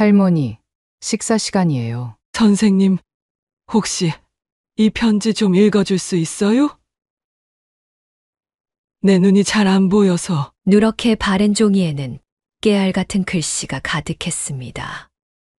할머니, 식사 시간이에요. 선생님, 혹시 이 편지 좀 읽어줄 수 있어요? 내 눈이 잘 안 보여서. 누렇게 바른 종이에는 깨알 같은 글씨가 가득했습니다.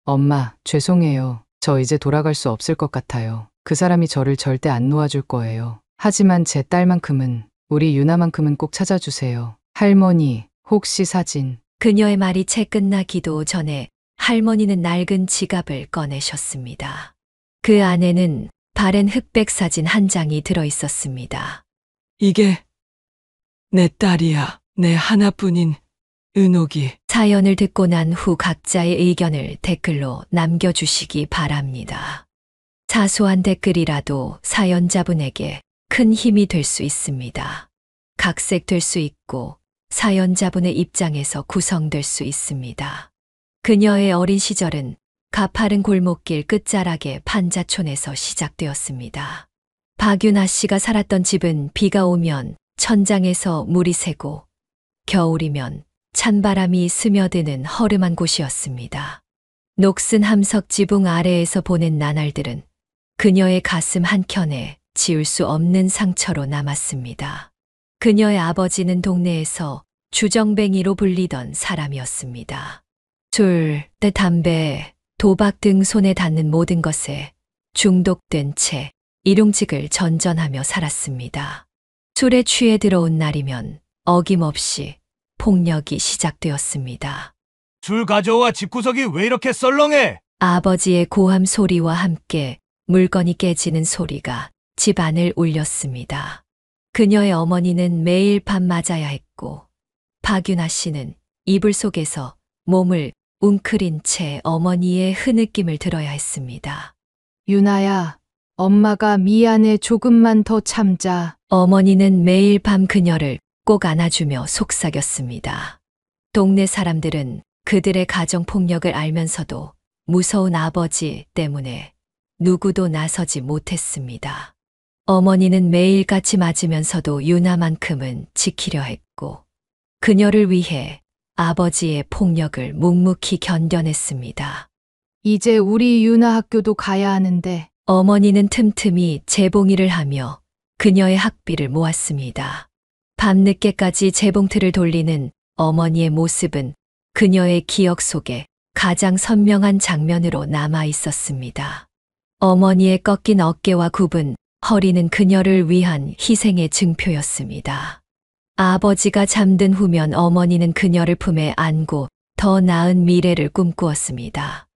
엄마, 죄송해요. 저 이제 돌아갈 수 없을 것 같아요. 그 사람이 저를 절대 안 놓아줄 거예요. 하지만 제 딸만큼은, 우리 유나만큼은 꼭 찾아주세요. 할머니, 혹시 사진. 그녀의 말이 채 끝나기도 전에 할머니는 낡은 지갑을 꺼내셨습니다. 그 안에는 바랜 흑백 사진 한 장이 들어 있었습니다. 이게 내 딸이야. 내 하나뿐인 은옥이. 사연을 듣고 난 후 각자의 의견을 댓글로 남겨주시기 바랍니다. 사소한 댓글이라도 사연자분에게 큰 힘이 될 수 있습니다. 각색될 수 있고 사연자분의 입장에서 구성될 수 있습니다. 그녀의 어린 시절은 가파른 골목길 끝자락의 판자촌에서 시작되었습니다. 박윤아 씨가 살았던 집은 비가 오면 천장에서 물이 새고 겨울이면 찬바람이 스며드는 허름한 곳이었습니다. 녹슨 함석 지붕 아래에서 보낸 나날들은 그녀의 가슴 한켠에 지울 수 없는 상처로 남았습니다. 그녀의 아버지는 동네에서 주정뱅이로 불리던 사람이었습니다. 술, 담배, 도박 등 손에 닿는 모든 것에 중독된 채 일용직을 전전하며 살았습니다. 술에 취해 들어온 날이면 어김없이 폭력이 시작되었습니다. 줄 가져와. 집구석이 왜 이렇게 썰렁해? 아버지의 고함 소리와 함께 물건이 깨지는 소리가 집 안을 울렸습니다. 그녀의 어머니는 매일 밤 맞아야 했고 박윤아 씨는 이불 속에서 몸을 웅크린 채 어머니의 흐느낌을 들어야 했습니다. 유나야, 엄마가 미안해. 조금만 더 참자. 어머니는 매일 밤 그녀를 꼭 안아주며 속삭였습니다. 동네 사람들은 그들의 가정폭력을 알면서도 무서운 아버지 때문에 누구도 나서지 못했습니다. 어머니는 매일같이 맞으면서도 유나만큼은 지키려 했고 그녀를 위해 아버지의 폭력을 묵묵히 견뎌냈습니다. 이제 우리 유나 학교도 가야 하는데. 어머니는 틈틈이 재봉이를 하며 그녀의 학비를 모았습니다. 밤늦게까지 재봉틀을 돌리는 어머니의 모습은 그녀의 기억 속에 가장 선명한 장면으로 남아 있었습니다. 어머니의 꺾인 어깨와 굽은 허리는 그녀를 위한 희생의 증표였습니다. 아버지가 잠든 후면 어머니는 그녀를 품에 안고 더 나은 미래를 꿈꾸었습니다.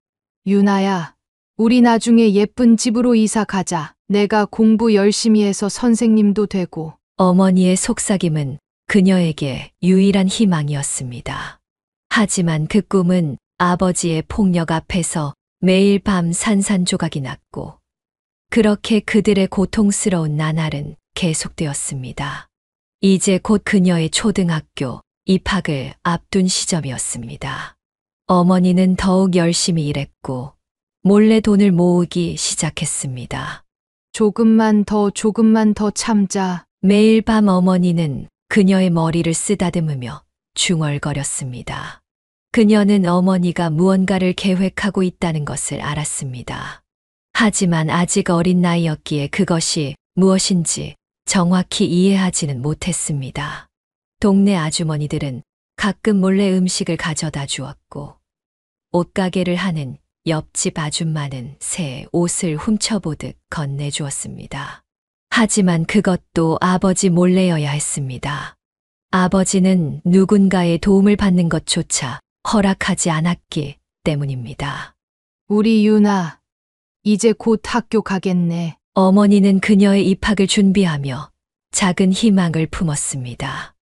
유나야, 우리 나중에 예쁜 집으로 이사 가자. 내가 공부 열심히 해서 선생님도 되고. 어머니의 속삭임은 그녀에게 유일한 희망이었습니다. 하지만 그 꿈은 아버지의 폭력 앞에서 매일 밤 산산조각이 났고 그렇게 그들의 고통스러운 나날은 계속되었습니다. 이제 곧 그녀의 초등학교 입학을 앞둔 시점이었습니다. 어머니는 더욱 열심히 일했고 몰래 돈을 모으기 시작했습니다. 조금만 더 참자. 매일 밤 어머니는 그녀의 머리를 쓰다듬으며 중얼거렸습니다. 그녀는 어머니가 무언가를 계획하고 있다는 것을 알았습니다. 하지만 아직 어린 나이였기에 그것이 무엇인지 정확히 이해하지는 못했습니다. 동네 아주머니들은 가끔 몰래 음식을 가져다 주었고 옷가게를 하는 옆집 아줌마는 새 옷을 훔쳐보듯 건네주었습니다. 하지만 그것도 아버지 몰래여야 했습니다. 아버지는 누군가의 도움을 받는 것조차 허락하지 않았기 때문입니다. 우리 유나, 이제 곧 학교 가겠네. 어머니는 그녀의 입학을 준비하며 작은 희망을 품었습니다.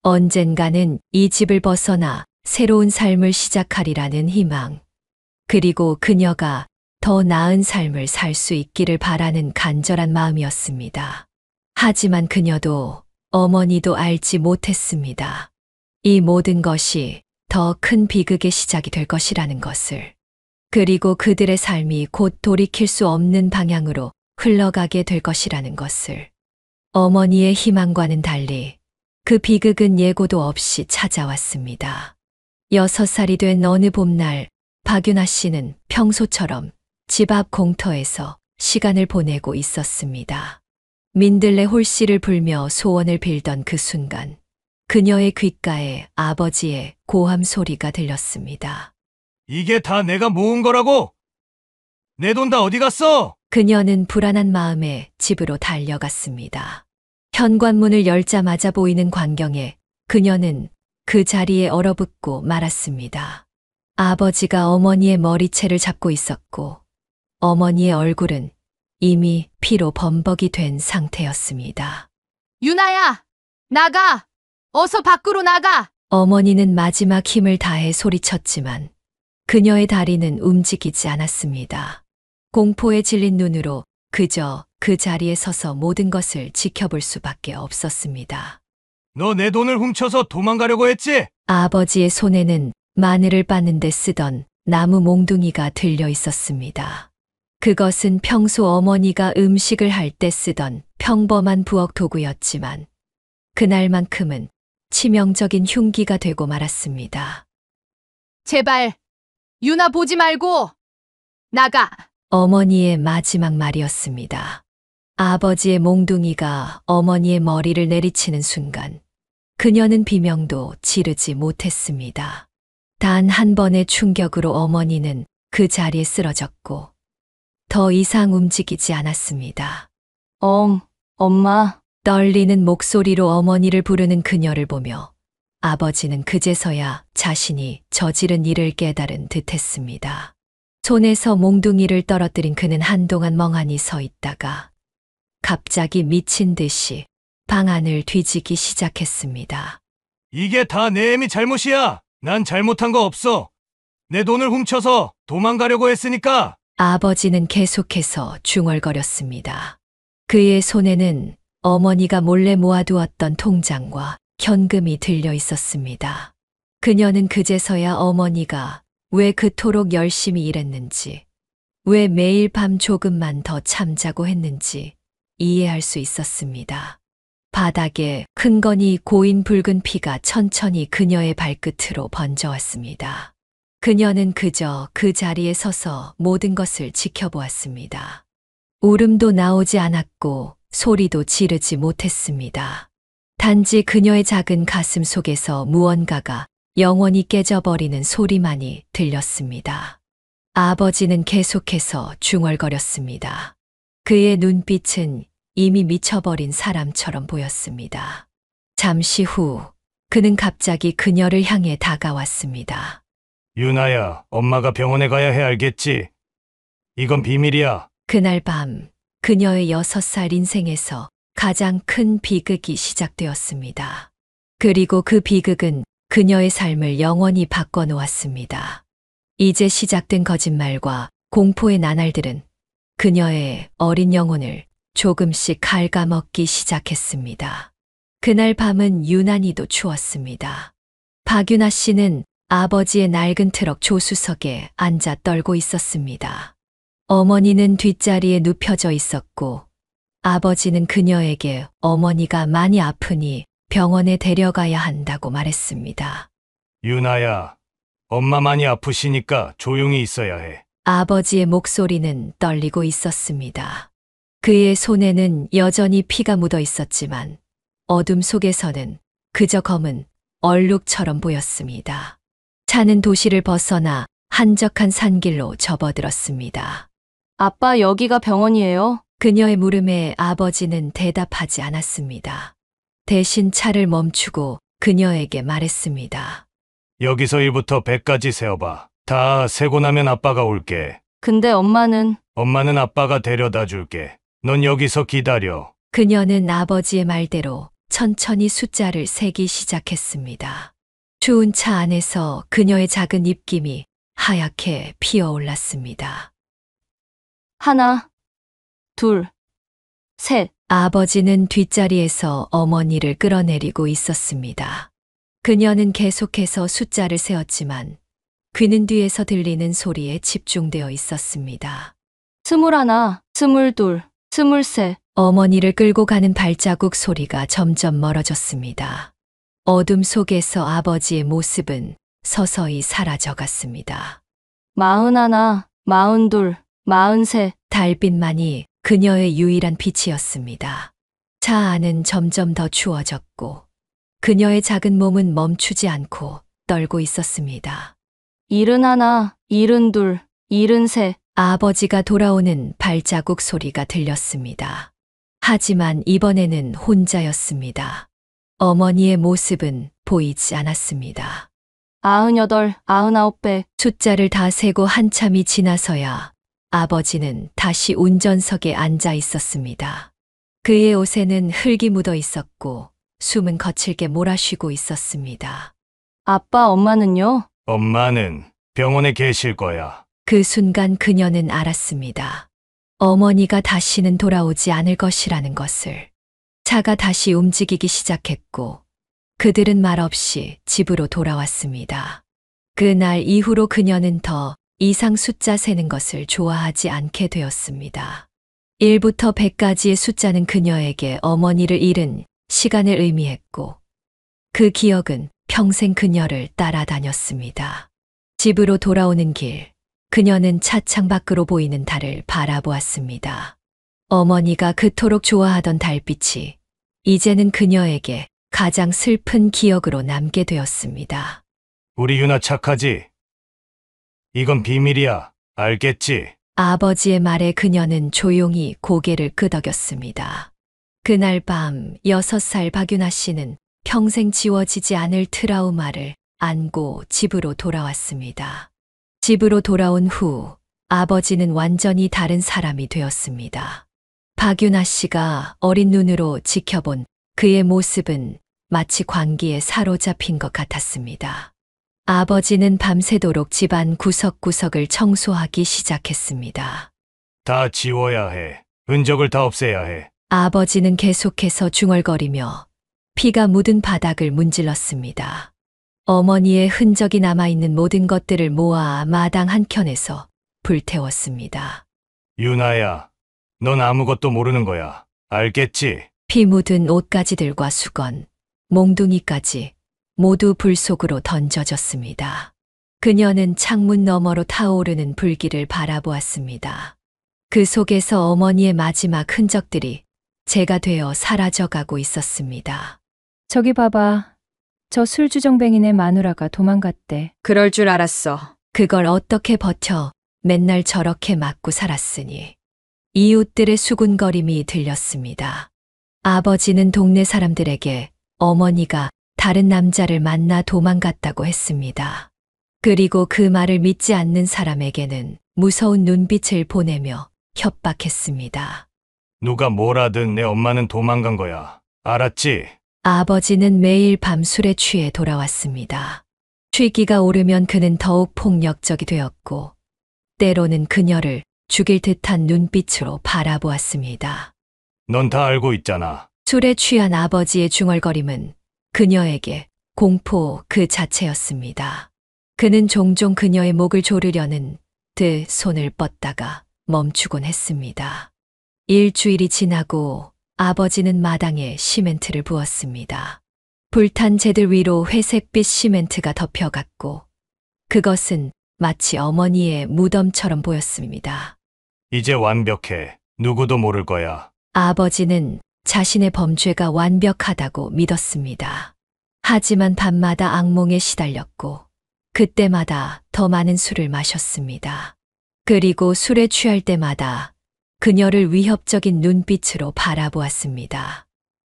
언젠가는 이 집을 벗어나 새로운 삶을 시작하리라는 희망, 그리고 그녀가 더 나은 삶을 살 수 있기를 바라는 간절한 마음이었습니다. 하지만 그녀도 어머니도 알지 못했습니다. 이 모든 것이 더 큰 비극의 시작이 될 것이라는 것을. 그리고 그들의 삶이 곧 돌이킬 수 없는 방향으로 흘러가게 될 것이라는 것을. 어머니의 희망과는 달리 그 비극은 예고도 없이 찾아왔습니다. 6살이 된 어느 봄날 박윤아 씨는 평소처럼 집 앞 공터에서 시간을 보내고 있었습니다. 민들레 홀씨를 불며 소원을 빌던 그 순간 그녀의 귓가에 아버지의 고함 소리가 들렸습니다. 이게 다 내가 모은 거라고? 내 돈 다 어디 갔어? 그녀는 불안한 마음에 집으로 달려갔습니다. 현관문을 열자마자 보이는 광경에 그녀는 그 자리에 얼어붙고 말았습니다. 아버지가 어머니의 머리채를 잡고 있었고 어머니의 얼굴은 이미 피로 범벅이 된 상태였습니다. 유나야, 나가! 어서 밖으로 나가! 어머니는 마지막 힘을 다해 소리쳤지만 그녀의 다리는 움직이지 않았습니다. 공포에 질린 눈으로 그저 그 자리에 서서 모든 것을 지켜볼 수밖에 없었습니다. 너 내 돈을 훔쳐서 도망가려고 했지? 아버지의 손에는 마늘을 빻는 데 쓰던 나무 몽둥이가 들려 있었습니다. 그것은 평소 어머니가 음식을 할 때 쓰던 평범한 부엌 도구였지만 그날만큼은 치명적인 흉기가 되고 말았습니다. 제발, 유나 보지 말고! 나가! 어머니의 마지막 말이었습니다. 아버지의 몽둥이가 어머니의 머리를 내리치는 순간 그녀는 비명도 지르지 못했습니다. 단 한 번의 충격으로 어머니는 그 자리에 쓰러졌고 더 이상 움직이지 않았습니다. 엄마. 떨리는 목소리로 어머니를 부르는 그녀를 보며 아버지는 그제서야 자신이 저지른 일을 깨달은 듯했습니다. 손에서 몽둥이를 떨어뜨린 그는 한동안 멍하니 서 있다가 갑자기 미친 듯이 방 안을 뒤지기 시작했습니다. 이게 다 내 애미 잘못이야. 난 잘못한 거 없어. 내 돈을 훔쳐서 도망가려고 했으니까. 아버지는 계속해서 중얼거렸습니다. 그의 손에는 어머니가 몰래 모아두었던 통장과 현금이 들려 있었습니다. 그녀는 그제서야 어머니가 왜 그토록 열심히 일했는지, 왜 매일 밤 조금만 더 잠자고 했는지 이해할 수 있었습니다. 바닥에 흥건히 고인 붉은 피가 천천히 그녀의 발끝으로 번져왔습니다. 그녀는 그저 그 자리에 서서 모든 것을 지켜보았습니다. 울음도 나오지 않았고 소리도 지르지 못했습니다. 단지 그녀의 작은 가슴 속에서 무언가가 영원히 깨져버리는 소리만이 들렸습니다. 아버지는 계속해서 중얼거렸습니다. 그의 눈빛은 이미 미쳐버린 사람처럼 보였습니다. 잠시 후 그는 갑자기 그녀를 향해 다가왔습니다. 유나야, 엄마가 병원에 가야 해 알겠지? 이건 비밀이야. 그날 밤 그녀의 6살 인생에서 가장 큰 비극이 시작되었습니다. 그리고 그 비극은 그녀의 삶을 영원히 바꿔놓았습니다. 이제 시작된 거짓말과 공포의 나날들은 그녀의 어린 영혼을 조금씩 갉아먹기 시작했습니다. 그날 밤은 유난히도 추웠습니다. 박윤아 씨는 아버지의 낡은 트럭 조수석에 앉아 떨고 있었습니다. 어머니는 뒷자리에 눕혀져 있었고 아버지는 그녀에게 어머니가 많이 아프니 병원에 데려가야 한다고 말했습니다. 유나야, 엄마 많이 아프시니까 조용히 있어야 해. 아버지의 목소리는 떨리고 있었습니다. 그의 손에는 여전히 피가 묻어 있었지만 어둠 속에서는 그저 검은 얼룩처럼 보였습니다. 차는 도시를 벗어나 한적한 산길로 접어들었습니다. 아빠, 여기가 병원이에요? 그녀의 물음에 아버지는 대답하지 않았습니다. 대신 차를 멈추고 그녀에게 말했습니다. 여기서 1부터 100까지 세어봐. 다 세고 나면 아빠가 올게. 근데 엄마는 엄마는 아빠가 데려다 줄게. 넌 여기서 기다려. 그녀는 아버지의 말대로 천천히 숫자를 세기 시작했습니다. 추운 차 안에서 그녀의 작은 입김이 하얗게 피어올랐습니다. 하나, 둘, 셋. 아버지는 뒷자리에서 어머니를 끌어내리고 있었습니다. 그녀는 계속해서 숫자를 세었지만 귀는 뒤에서 들리는 소리에 집중되어 있었습니다. 21, 22, 23. 어머니를 끌고 가는 발자국 소리가 점점 멀어졌습니다. 어둠 속에서 아버지의 모습은 서서히 사라져갔습니다. 마흔하나, 마흔둘, 마흔셋. 달빛만이 그녀의 유일한 빛이었습니다. 차 안은 점점 더 추워졌고 그녀의 작은 몸은 멈추지 않고 떨고 있었습니다. 일흔하나, 일흔둘, 일흔셋. 아버지가 돌아오는 발자국 소리가 들렸습니다. 하지만 이번에는 혼자였습니다. 어머니의 모습은 보이지 않았습니다. 아흔여덟, 아흔아홉백. 숫자를 다 세고 한참이 지나서야 아버지는 다시 운전석에 앉아 있었습니다. 그의 옷에는 흙이 묻어 있었고 숨은 거칠게 몰아쉬고 있었습니다. 아빠, 엄마는요? 엄마는 병원에 계실 거야. 그 순간 그녀는 알았습니다. 어머니가 다시는 돌아오지 않을 것이라는 것을. 차가 다시 움직이기 시작했고 그들은 말없이 집으로 돌아왔습니다. 그날 이후로 그녀는 더 이상 숫자 세는 것을 좋아하지 않게 되었습니다. 1부터 100까지의 숫자는 그녀에게 어머니를 잃은 시간을 의미했고 그 기억은 평생 그녀를 따라다녔습니다. 집으로 돌아오는 길, 그녀는 차창 밖으로 보이는 달을 바라보았습니다. 어머니가 그토록 좋아하던 달빛이 이제는 그녀에게 가장 슬픈 기억으로 남게 되었습니다. 우리 유나 착하지? 이건 비밀이야. 알겠지? 아버지의 말에 그녀는 조용히 고개를 끄덕였습니다. 그날 밤 6살 박유나 씨는 평생 지워지지 않을 트라우마를 안고 집으로 돌아왔습니다. 집으로 돌아온 후 아버지는 완전히 다른 사람이 되었습니다. 박유나 씨가 어린 눈으로 지켜본 그의 모습은 마치 광기에 사로잡힌 것 같았습니다. 아버지는 밤새도록 집안 구석구석을 청소하기 시작했습니다. 다 지워야 해. 흔적을 다 없애야 해. 아버지는 계속해서 중얼거리며 피가 묻은 바닥을 문질렀습니다. 어머니의 흔적이 남아있는 모든 것들을 모아 마당 한켠에서 불태웠습니다. 유나야, 넌 아무것도 모르는 거야. 알겠지? 피 묻은 옷가지들과 수건, 몽둥이까지 모두 불 속으로 던져졌습니다. 그녀는 창문 너머로 타오르는 불길을 바라보았습니다. 그 속에서 어머니의 마지막 흔적들이 재가 되어 사라져가고 있었습니다. 저기 봐봐. 저 술주정뱅이네 마누라가 도망갔대. 그럴 줄 알았어. 그걸 어떻게 버텨 맨날 저렇게 맞고 살았으니. 이웃들의 수군거림이 들렸습니다. 아버지는 동네 사람들에게 어머니가 다른 남자를 만나 도망갔다고 했습니다. 그리고 그 말을 믿지 않는 사람에게는 무서운 눈빛을 보내며 협박했습니다. 누가 뭐라든 내 엄마는 도망간 거야. 알았지? 아버지는 매일 밤 술에 취해 돌아왔습니다. 취기가 오르면 그는 더욱 폭력적이 되었고 때로는 그녀를 죽일 듯한 눈빛으로 바라보았습니다. 넌 다 알고 있잖아. 술에 취한 아버지의 중얼거림은 그녀에게 공포 그 자체였습니다. 그는 종종 그녀의 목을 조르려는 듯 손을 뻗다가 멈추곤 했습니다. 일주일이 지나고 아버지는 마당에 시멘트를 부었습니다. 불탄 재들 위로 회색빛 시멘트가 덮여갔고 그것은 마치 어머니의 무덤처럼 보였습니다. 이제 완벽해. 누구도 모를 거야. 아버지는 자신의 범죄가 완벽하다고 믿었습니다. 하지만 밤마다 악몽에 시달렸고 그때마다 더 많은 술을 마셨습니다. 그리고 술에 취할 때마다 그녀를 위협적인 눈빛으로 바라보았습니다.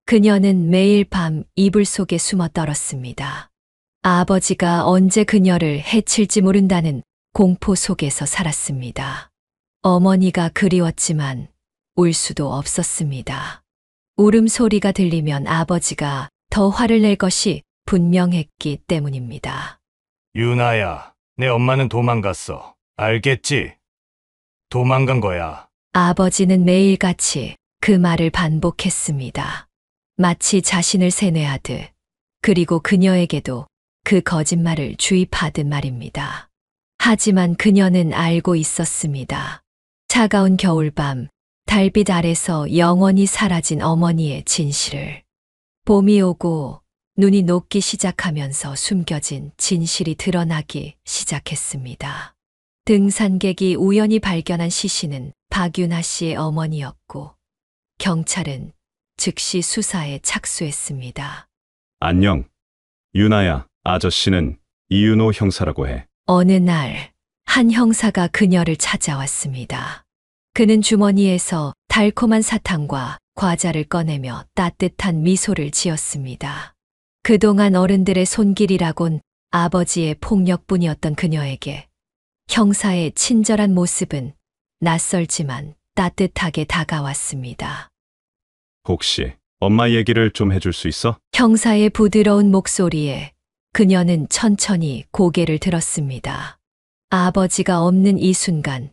그녀는 매일 밤 이불 속에 숨어 떨었습니다. 아버지가 언제 그녀를 해칠지 모른다는 공포 속에서 살았습니다. 어머니가 그리웠지만 울 수도 없었습니다. 울음소리가 들리면 아버지가 더 화를 낼 것이 분명했기 때문입니다. 유나야, 내 엄마는 도망갔어. 알겠지? 도망간 거야. 아버지는 매일같이 그 말을 반복했습니다. 마치 자신을 세뇌하듯, 그리고 그녀에게도 그 거짓말을 주입하듯 말입니다. 하지만 그녀는 알고 있었습니다. 차가운 겨울밤, 달빛 아래서 영원히 사라진 어머니의 진실을. 봄이 오고 눈이 녹기 시작하면서 숨겨진 진실이 드러나기 시작했습니다. 등산객이 우연히 발견한 시신은 박윤아 씨의 어머니였고 경찰은 즉시 수사에 착수했습니다. 안녕. 유나야, 아저씨는 이윤호 형사라고 해. 어느 날, 한 형사가 그녀를 찾아왔습니다. 그는 주머니에서 달콤한 사탕과 과자를 꺼내며 따뜻한 미소를 지었습니다. 그동안 어른들의 손길이라곤 아버지의 폭력뿐이었던 그녀에게 형사의 친절한 모습은 낯설지만 따뜻하게 다가왔습니다. 혹시 엄마 얘기를 좀 해줄 수 있어? 형사의 부드러운 목소리에 그녀는 천천히 고개를 들었습니다. 아버지가 없는 이 순간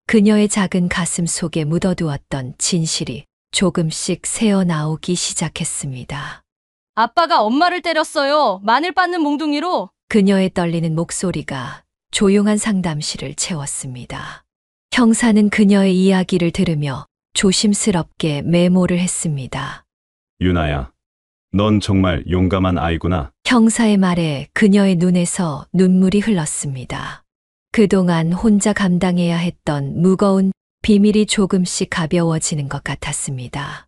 그녀의 작은 가슴 속에 묻어두었던 진실이 조금씩 새어나오기 시작했습니다. 아빠가 엄마를 때렸어요. 마늘 빻는 몽둥이로. 그녀의 떨리는 목소리가 조용한 상담실을 채웠습니다. 형사는 그녀의 이야기를 들으며 조심스럽게 메모를 했습니다. 유나야, 넌 정말 용감한 아이구나. 형사의 말에 그녀의 눈에서 눈물이 흘렀습니다. 그동안 혼자 감당해야 했던 무거운 비밀이 조금씩 가벼워지는 것 같았습니다.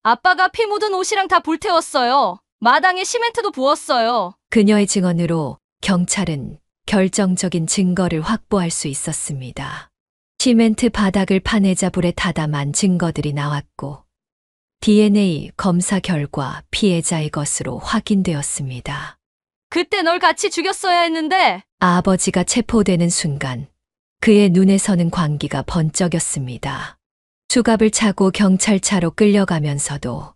아빠가 피 묻은 옷이랑 다 불태웠어요. 마당에 시멘트도 부었어요. 그녀의 증언으로 경찰은 결정적인 증거를 확보할 수 있었습니다. 시멘트 바닥을 파내자 불에 타담한 증거들이 나왔고 DNA 검사 결과 피해자의 것으로 확인되었습니다. 그때 널 같이 죽였어야 했는데. 아버지가 체포되는 순간 그의 눈에서는 광기가 번쩍였습니다. 수갑을 차고 경찰차로 끌려가면서도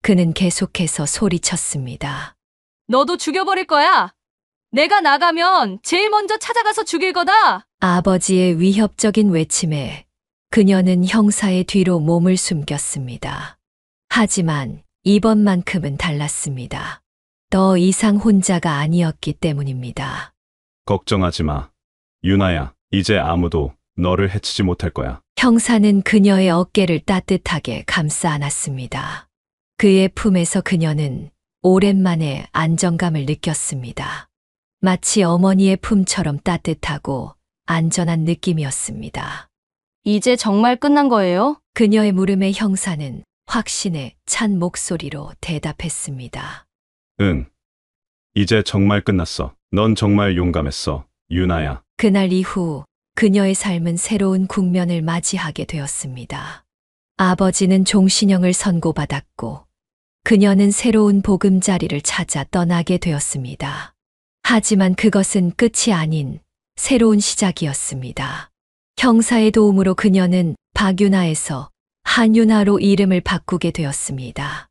그는 계속해서 소리쳤습니다. 너도 죽여버릴 거야. 내가 나가면 제일 먼저 찾아가서 죽일 거다. 아버지의 위협적인 외침에 그녀는 형사의 뒤로 몸을 숨겼습니다. 하지만 이번만큼은 달랐습니다. 더 이상 혼자가 아니었기 때문입니다. 걱정하지 마. 유나야, 이제 아무도 너를 해치지 못할 거야. 형사는 그녀의 어깨를 따뜻하게 감싸 안았습니다. 그의 품에서 그녀는 오랜만에 안정감을 느꼈습니다. 마치 어머니의 품처럼 따뜻하고 안전한 느낌이었습니다. 이제 정말 끝난 거예요? 그녀의 물음에 형사는 확신에 찬 목소리로 대답했습니다. 응. 이제 정말 끝났어. 넌 정말 용감했어, 유나야. 그날 이후 그녀의 삶은 새로운 국면을 맞이하게 되었습니다. 아버지는 종신형을 선고받았고 그녀는 새로운 보금자리를 찾아 떠나게 되었습니다. 하지만 그것은 끝이 아닌 새로운 시작이었습니다. 형사의 도움으로 그녀는 박윤아에서 한윤아로 이름을 바꾸게 되었습니다.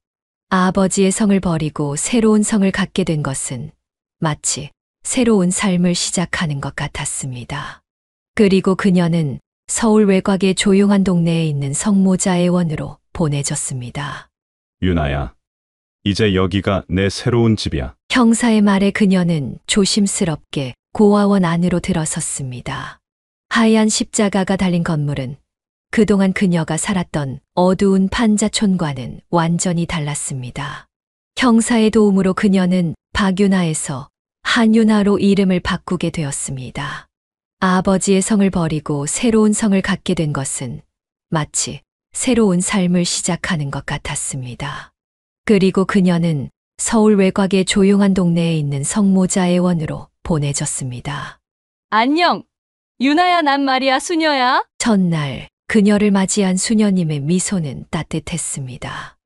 아버지의 성을 버리고 새로운 성을 갖게 된 것은 마치 새로운 삶을 시작하는 것 같았습니다. 그리고 그녀는 서울 외곽의 조용한 동네에 있는 성모자 애원으로 보내졌습니다. 유나야, 이제 여기가 내 새로운 집이야. 형사의 말에 그녀는 조심스럽게 고아원 안으로 들어섰습니다. 하얀 십자가가 달린 건물은 그동안 그녀가 살았던 어두운 판자촌과는 완전히 달랐습니다. 형사의 도움으로 그녀는 박윤아에서 한윤아로 이름을 바꾸게 되었습니다. 아버지의 성을 버리고 새로운 성을 갖게 된 것은 마치 새로운 삶을 시작하는 것 같았습니다. 그리고 그녀는 서울 외곽의 조용한 동네에 있는 성모자 애원으로 보내졌습니다. 안녕. 유나야, 난 말이야, 수녀야. 첫날 그녀를 맞이한 수녀님의 미소는 따뜻했습니다.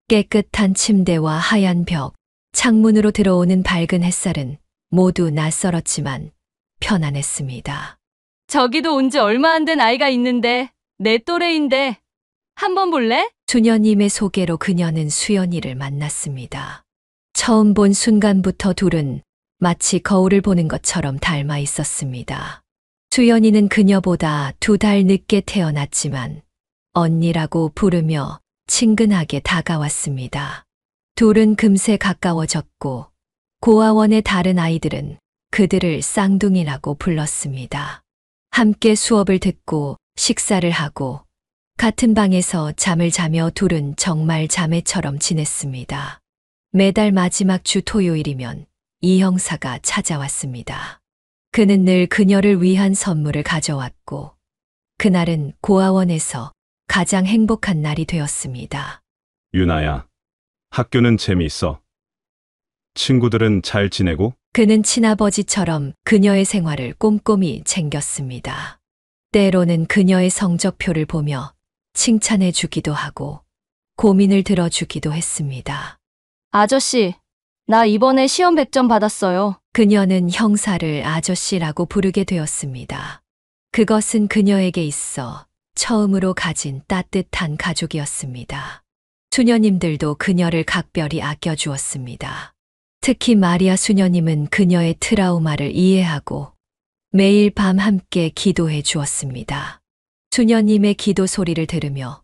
깨끗한 침대와 하얀 벽, 창문으로 들어오는 밝은 햇살은 모두 낯설었지만 편안했습니다. 저기도 온 지 얼마 안 된 아이가 있는데 내 또래인데 한번 볼래? 수녀님의 소개로 그녀는 수연이를 만났습니다. 처음 본 순간부터 둘은 마치 거울을 보는 것처럼 닮아 있었습니다. 수연이는 그녀보다 2달 늦게 태어났지만 언니라고 부르며 친근하게 다가왔습니다. 둘은 금세 가까워졌고 고아원의 다른 아이들은 그들을 쌍둥이라고 불렀습니다. 함께 수업을 듣고 식사를 하고 같은 방에서 잠을 자며 둘은 정말 자매처럼 지냈습니다. 매달 마지막 주 토요일이면 이 형사가 찾아왔습니다. 그는 늘 그녀를 위한 선물을 가져왔고, 그날은 고아원에서 가장 행복한 날이 되었습니다. 유나야, 학교는 재미있어. 친구들은 잘 지내고? 그는 친아버지처럼 그녀의 생활을 꼼꼼히 챙겼습니다. 때로는 그녀의 성적표를 보며 칭찬해 주기도 하고 고민을 들어주기도 했습니다. 아저씨, 나 이번에 시험 100점 받았어요. 그녀는 형사를 아저씨라고 부르게 되었습니다. 그것은 그녀에게 있어 처음으로 가진 따뜻한 가족이었습니다. 수녀님들도 그녀를 각별히 아껴주었습니다. 특히 마리아 수녀님은 그녀의 트라우마를 이해하고 매일 밤 함께 기도해 주었습니다. 수녀님의 기도 소리를 들으며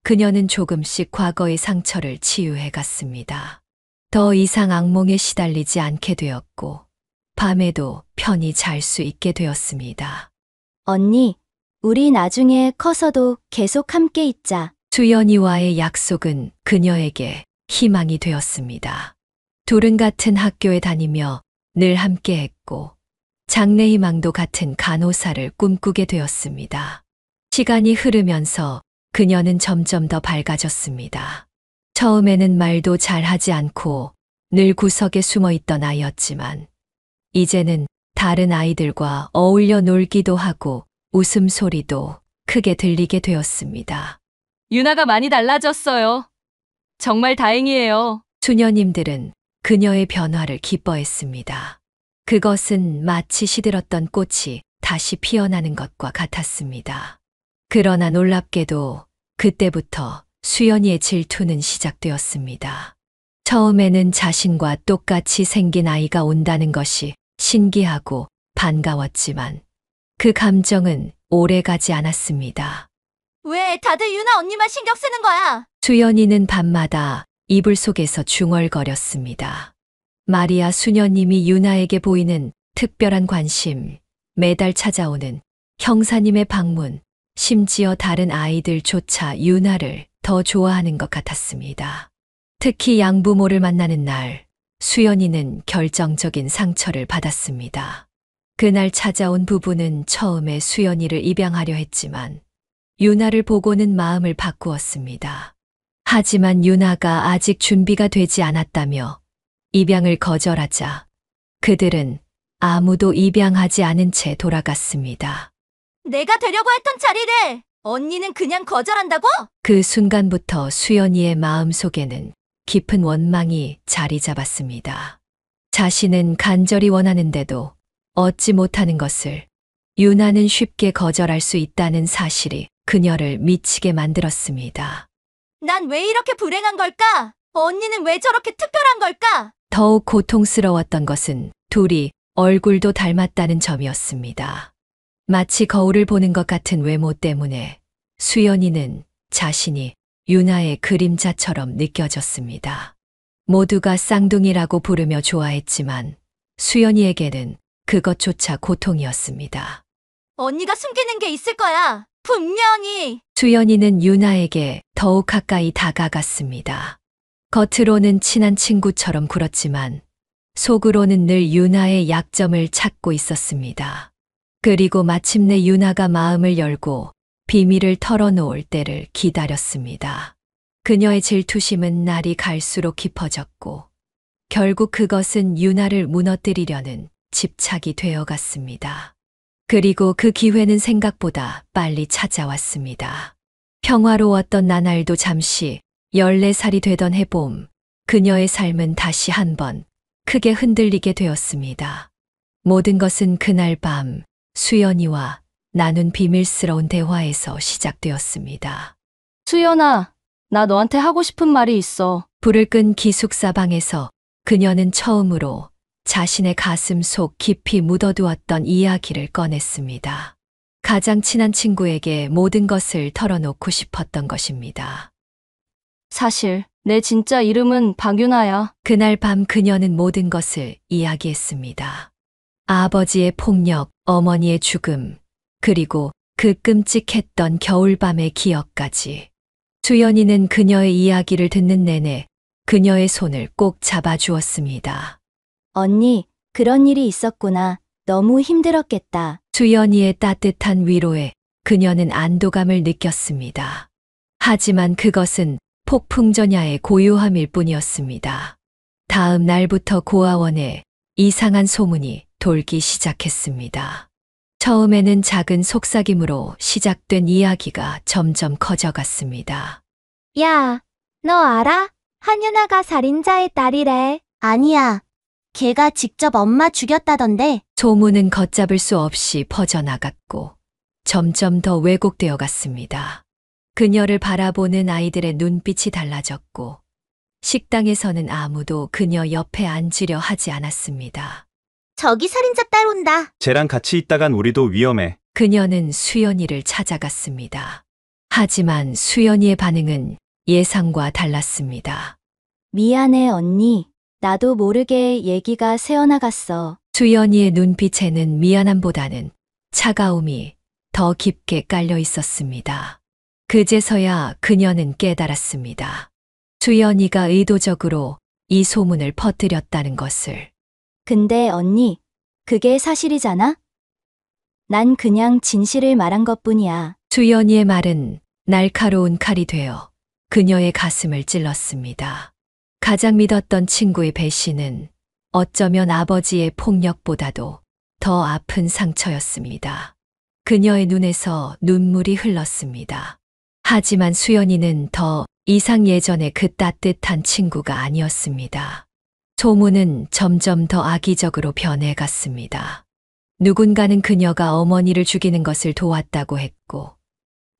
그녀는 조금씩 과거의 상처를 치유해 갔습니다. 더 이상 악몽에 시달리지 않게 되었고, 밤에도 편히 잘 수 있게 되었습니다. 언니, 우리 나중에 커서도 계속 함께 있자. 수연이와의 약속은 그녀에게 희망이 되었습니다. 둘은 같은 학교에 다니며 늘 함께 했고, 장래 희망도 같은 간호사를 꿈꾸게 되었습니다. 시간이 흐르면서 그녀는 점점 더 밝아졌습니다. 처음에는 말도 잘 하지 않고 늘 구석에 숨어 있던 아이였지만, 이제는 다른 아이들과 어울려 놀기도 하고 웃음소리도 크게 들리게 되었습니다. 유나가 많이 달라졌어요. 정말 다행이에요. 수녀님들은 그녀의 변화를 기뻐했습니다. 그것은 마치 시들었던 꽃이 다시 피어나는 것과 같았습니다. 그러나 놀랍게도 그때부터 수연이의 질투는 시작되었습니다. 처음에는 자신과 똑같이 생긴 아이가 온다는 것이 신기하고 반가웠지만 그 감정은 오래가지 않았습니다. 왜 다들 유나 언니만 신경 쓰는 거야? 수연이는 밤마다 이불 속에서 중얼거렸습니다. 마리아 수녀님이 유나에게 보이는 특별한 관심, 매달 찾아오는 형사님의 방문, 심지어 다른 아이들조차 유나를 더 좋아하는 것 같았습니다. 특히 양부모를 만나는 날, 수연이는 결정적인 상처를 받았습니다. 그날 찾아온 부부는 처음에 수연이를 입양하려 했지만 유나를 보고는 마음을 바꾸었습니다. 하지만 유나가 아직 준비가 되지 않았다며 입양을 거절하자 그들은 아무도 입양하지 않은 채 돌아갔습니다. 내가 되려고 했던 자리를 언니는 그냥 거절한다고? 그 순간부터 수연이의 마음 속에는 깊은 원망이 자리 잡았습니다. 자신은 간절히 원하는데도 얻지 못하는 것을 유나는 쉽게 거절할 수 있다는 사실이 그녀를 미치게 만들었습니다. 난 왜 이렇게 불행한 걸까? 언니는 왜 저렇게 특별한 걸까? 더욱 고통스러웠던 것은 둘이 얼굴도 닮았다는 점이었습니다. 마치 거울을 보는 것 같은 외모 때문에 수연이는 자신이 유나의 그림자처럼 느껴졌습니다. 모두가 쌍둥이라고 부르며 좋아했지만 수연이에게는 그것조차 고통이었습니다. 언니가 숨기는 게 있을 거야. 분명히. 수연이는 유나에게 더욱 가까이 다가갔습니다. 겉으로는 친한 친구처럼 굴었지만 속으로는 늘 유나의 약점을 찾고 있었습니다. 그리고 마침내 유나가 마음을 열고 비밀을 털어놓을 때를 기다렸습니다. 그녀의 질투심은 날이 갈수록 깊어졌고 결국 그것은 유나를 무너뜨리려는 집착이 되어갔습니다. 그리고 그 기회는 생각보다 빨리 찾아왔습니다. 평화로웠던 나날도 잠시 14살이 되던 해봄, 그녀의 삶은 다시 한번 크게 흔들리게 되었습니다. 모든 것은 그날 밤 수연이와 나눈 비밀스러운 대화에서 시작되었습니다. 수연아, 나 너한테 하고 싶은 말이 있어. 불을 끈 기숙사 방에서 그녀는 처음으로 자신의 가슴 속 깊이 묻어두었던 이야기를 꺼냈습니다. 가장 친한 친구에게 모든 것을 털어놓고 싶었던 것입니다. 사실 내 진짜 이름은 박유나야. 그날 밤 그녀는 모든 것을 이야기했습니다. 아버지의 폭력, 어머니의 죽음, 그리고 그 끔찍했던 겨울밤의 기억까지. 수연이는 그녀의 이야기를 듣는 내내 그녀의 손을 꼭 잡아주었습니다. 언니, 그런 일이 있었구나. 너무 힘들었겠다. 수연이의 따뜻한 위로에 그녀는 안도감을 느꼈습니다. 하지만 그것은 폭풍전야의 고요함일 뿐이었습니다. 다음 날부터 고아원에 이상한 소문이 돌기 시작했습니다. 처음에는 작은 속삭임으로 시작된 이야기가 점점 커져갔습니다. 야, 너 알아? 한윤아가 살인자의 딸이래. 아니야. 걔가 직접 엄마 죽였다던데. 소문은 걷잡을 수 없이 퍼져나갔고 점점 더 왜곡되어 갔습니다. 그녀를 바라보는 아이들의 눈빛이 달라졌고 식당에서는 아무도 그녀 옆에 앉으려 하지 않았습니다. 저기 살인자 딸 온다. 쟤랑 같이 있다간 우리도 위험해. 그녀는 수연이를 찾아갔습니다. 하지만 수연이의 반응은 예상과 달랐습니다. 미안해, 언니. 나도 모르게 얘기가 새어나갔어. 수연이의 눈빛에는 미안함보다는 차가움이 더 깊게 깔려 있었습니다. 그제서야 그녀는 깨달았습니다. 수연이가 의도적으로 이 소문을 퍼뜨렸다는 것을. 근데 언니, 그게 사실이잖아? 난 그냥 진실을 말한 것뿐이야. 수연이의 말은 날카로운 칼이 되어 그녀의 가슴을 찔렀습니다. 가장 믿었던 친구의 배신은 어쩌면 아버지의 폭력보다도 더 아픈 상처였습니다. 그녀의 눈에서 눈물이 흘렀습니다. 하지만 수연이는 더 이상 예전의 그 따뜻한 친구가 아니었습니다. 소문은 점점 더 악의적으로 변해갔습니다. 누군가는 그녀가 어머니를 죽이는 것을 도왔다고 했고,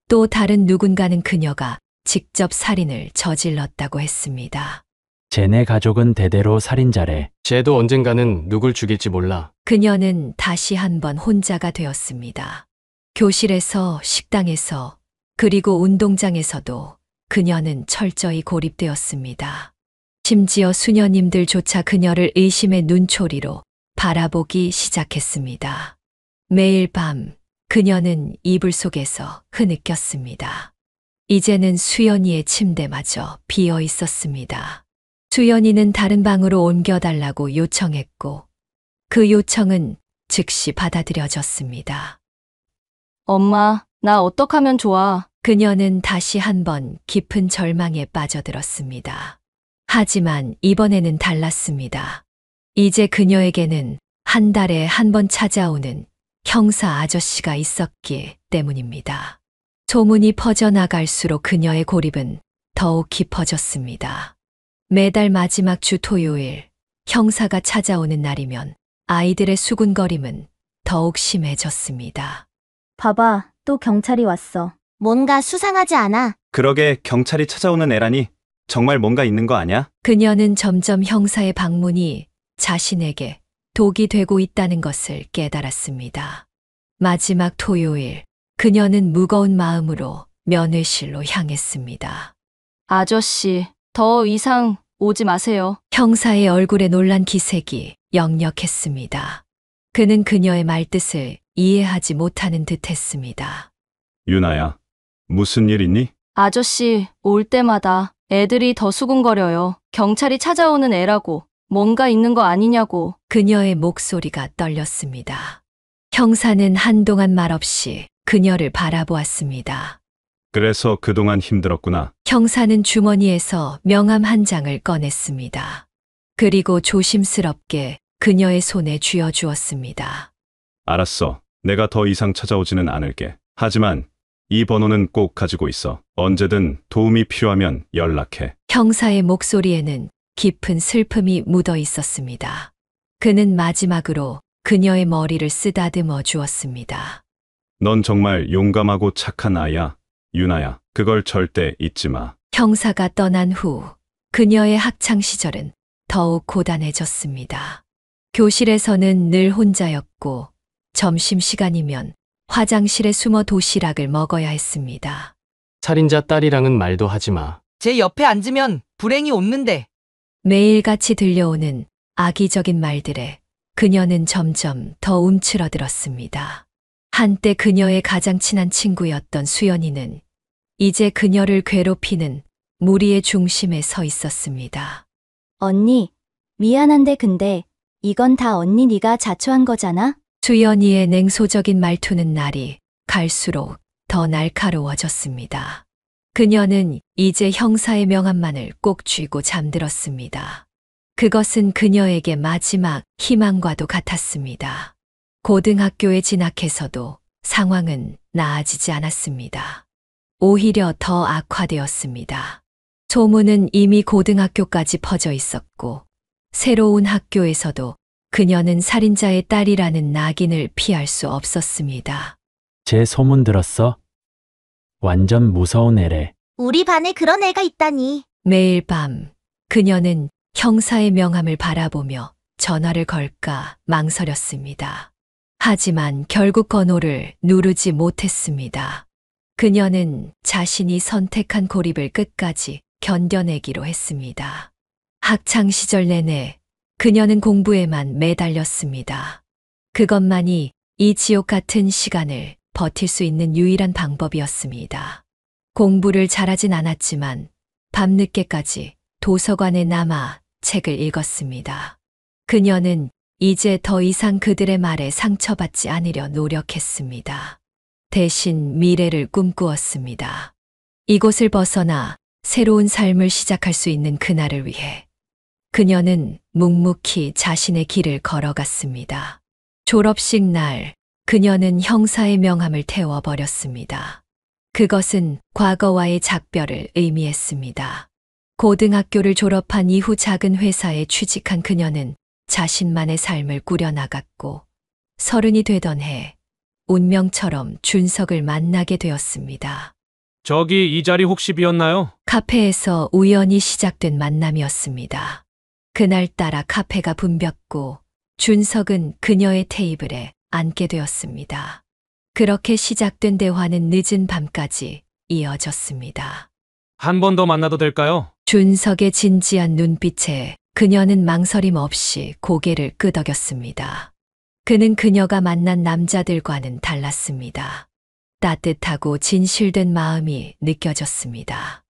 또 다른 누군가는 그녀가 직접 살인을 저질렀다고 했습니다. 쟤네 가족은 대대로 살인자래. 쟤도 언젠가는 누굴 죽일지 몰라. 그녀는 다시 한번 혼자가 되었습니다. 교실에서, 식당에서, 그리고 운동장에서도 그녀는 철저히 고립되었습니다. 심지어 수녀님들조차 그녀를 의심의 눈초리로 바라보기 시작했습니다. 매일 밤 그녀는 이불 속에서 흐느꼈습니다. 이제는 수연이의 침대마저 비어 있었습니다. 수연이는 다른 방으로 옮겨달라고 요청했고 그 요청은 즉시 받아들여졌습니다. 엄마, 나 어떡하면 좋아? 그녀는 다시 한번 깊은 절망에 빠져들었습니다. 하지만 이번에는 달랐습니다. 이제 그녀에게는 한 달에 한 번 찾아오는 형사 아저씨가 있었기 때문입니다. 소문이 퍼져나갈수록 그녀의 고립은 더욱 깊어졌습니다. 매달 마지막 주 토요일, 형사가 찾아오는 날이면 아이들의 수군거림은 더욱 심해졌습니다. 봐봐, 또 경찰이 왔어. 뭔가 수상하지 않아. 그러게 경찰이 찾아오는 애라니 정말 뭔가 있는 거 아냐? 그녀는 점점 형사의 방문이 자신에게 독이 되고 있다는 것을 깨달았습니다. 마지막 토요일, 그녀는 무거운 마음으로 면회실로 향했습니다. 아저씨, 더 이상 오지 마세요. 형사의 얼굴에 놀란 기색이 역력했습니다. 그는 그녀의 말뜻을 이해하지 못하는 듯 했습니다. 유나야, 무슨 일 있니? 아저씨, 올 때마다 애들이 더 수군거려요. 경찰이 찾아오는 애라고. 뭔가 있는 거 아니냐고. 그녀의 목소리가 떨렸습니다. 형사는 한동안 말없이 그녀를 바라보았습니다. 그래서 그동안 힘들었구나. 형사는 주머니에서 명함 한 장을 꺼냈습니다. 그리고 조심스럽게 그녀의 손에 쥐어주었습니다. 알았어. 내가 더 이상 찾아오지는 않을게. 하지만 이 번호는 꼭 가지고 있어. 언제든 도움이 필요하면 연락해. 형사의 목소리에는 깊은 슬픔이 묻어 있었습니다. 그는 마지막으로 그녀의 머리를 쓰다듬어 주었습니다. 넌 정말 용감하고 착한 아이야, 유나야. 그걸 절대 잊지 마. 형사가 떠난 후 그녀의 학창 시절은 더욱 고단해졌습니다. 교실에서는 늘 혼자였고 점심시간이면 화장실에 숨어 도시락을 먹어야 했습니다. 살인자 딸이랑은 말도 하지 마. 제 옆에 앉으면 불행이 옵는데. 매일같이 들려오는 악의적인 말들에 그녀는 점점 더 움츠러들었습니다. 한때 그녀의 가장 친한 친구였던 수연이는 이제 그녀를 괴롭히는 무리의 중심에 서 있었습니다. 언니, 미안한데 근데 이건 다 언니 네가 자초한 거잖아? 수연이의 냉소적인 말투는 날이 갈수록 더 날카로워졌습니다. 그녀는 이제 형사의 명함만을 꼭 쥐고 잠들었습니다. 그것은 그녀에게 마지막 희망과도 같았습니다. 고등학교에 진학해서도 상황은 나아지지 않았습니다. 오히려 더 악화되었습니다. 소문은 이미 고등학교까지 퍼져 있었고, 새로운 학교에서도 그녀는 살인자의 딸이라는 낙인을 피할 수 없었습니다. 제 소문 들었어? 완전 무서운 애래. 우리 반에 그런 애가 있다니. 매일 밤 그녀는 형사의 명함을 바라보며 전화를 걸까 망설였습니다. 하지만 결국 번호를 누르지 못했습니다. 그녀는 자신이 선택한 고립을 끝까지 견뎌내기로 했습니다. 학창 시절 내내 그녀는 공부에만 매달렸습니다. 그것만이 이 지옥 같은 시간을 버틸 수 있는 유일한 방법이었습니다. 공부를 잘하진 않았지만 밤늦게까지 도서관에 남아 책을 읽었습니다. 그녀는 이제 더 이상 그들의 말에 상처받지 않으려 노력했습니다. 대신 미래를 꿈꾸었습니다. 이곳을 벗어나 새로운 삶을 시작할 수 있는 그날을 위해 그녀는 묵묵히 자신의 길을 걸어갔습니다. 졸업식 날 그녀는 형사의 명함을 태워버렸습니다. 그것은 과거와의 작별을 의미했습니다. 고등학교를 졸업한 이후 작은 회사에 취직한 그녀는 자신만의 삶을 꾸려나갔고 30이 되던 해 운명처럼 준석을 만나게 되었습니다. 저기 이 자리 혹시 비었나요? 카페에서 우연히 시작된 만남이었습니다. 그날따라 카페가 붐볐고 준석은 그녀의 테이블에 앉게 되었습니다. 그렇게 시작된 대화는 늦은 밤까지 이어졌습니다. 한 번 더 만나도 될까요? 준석의 진지한 눈빛에 그녀는 망설임 없이 고개를 끄덕였습니다. 그는 그녀가 만난 남자들과는 달랐습니다. 따뜻하고 진실된 마음이 느껴졌습니다.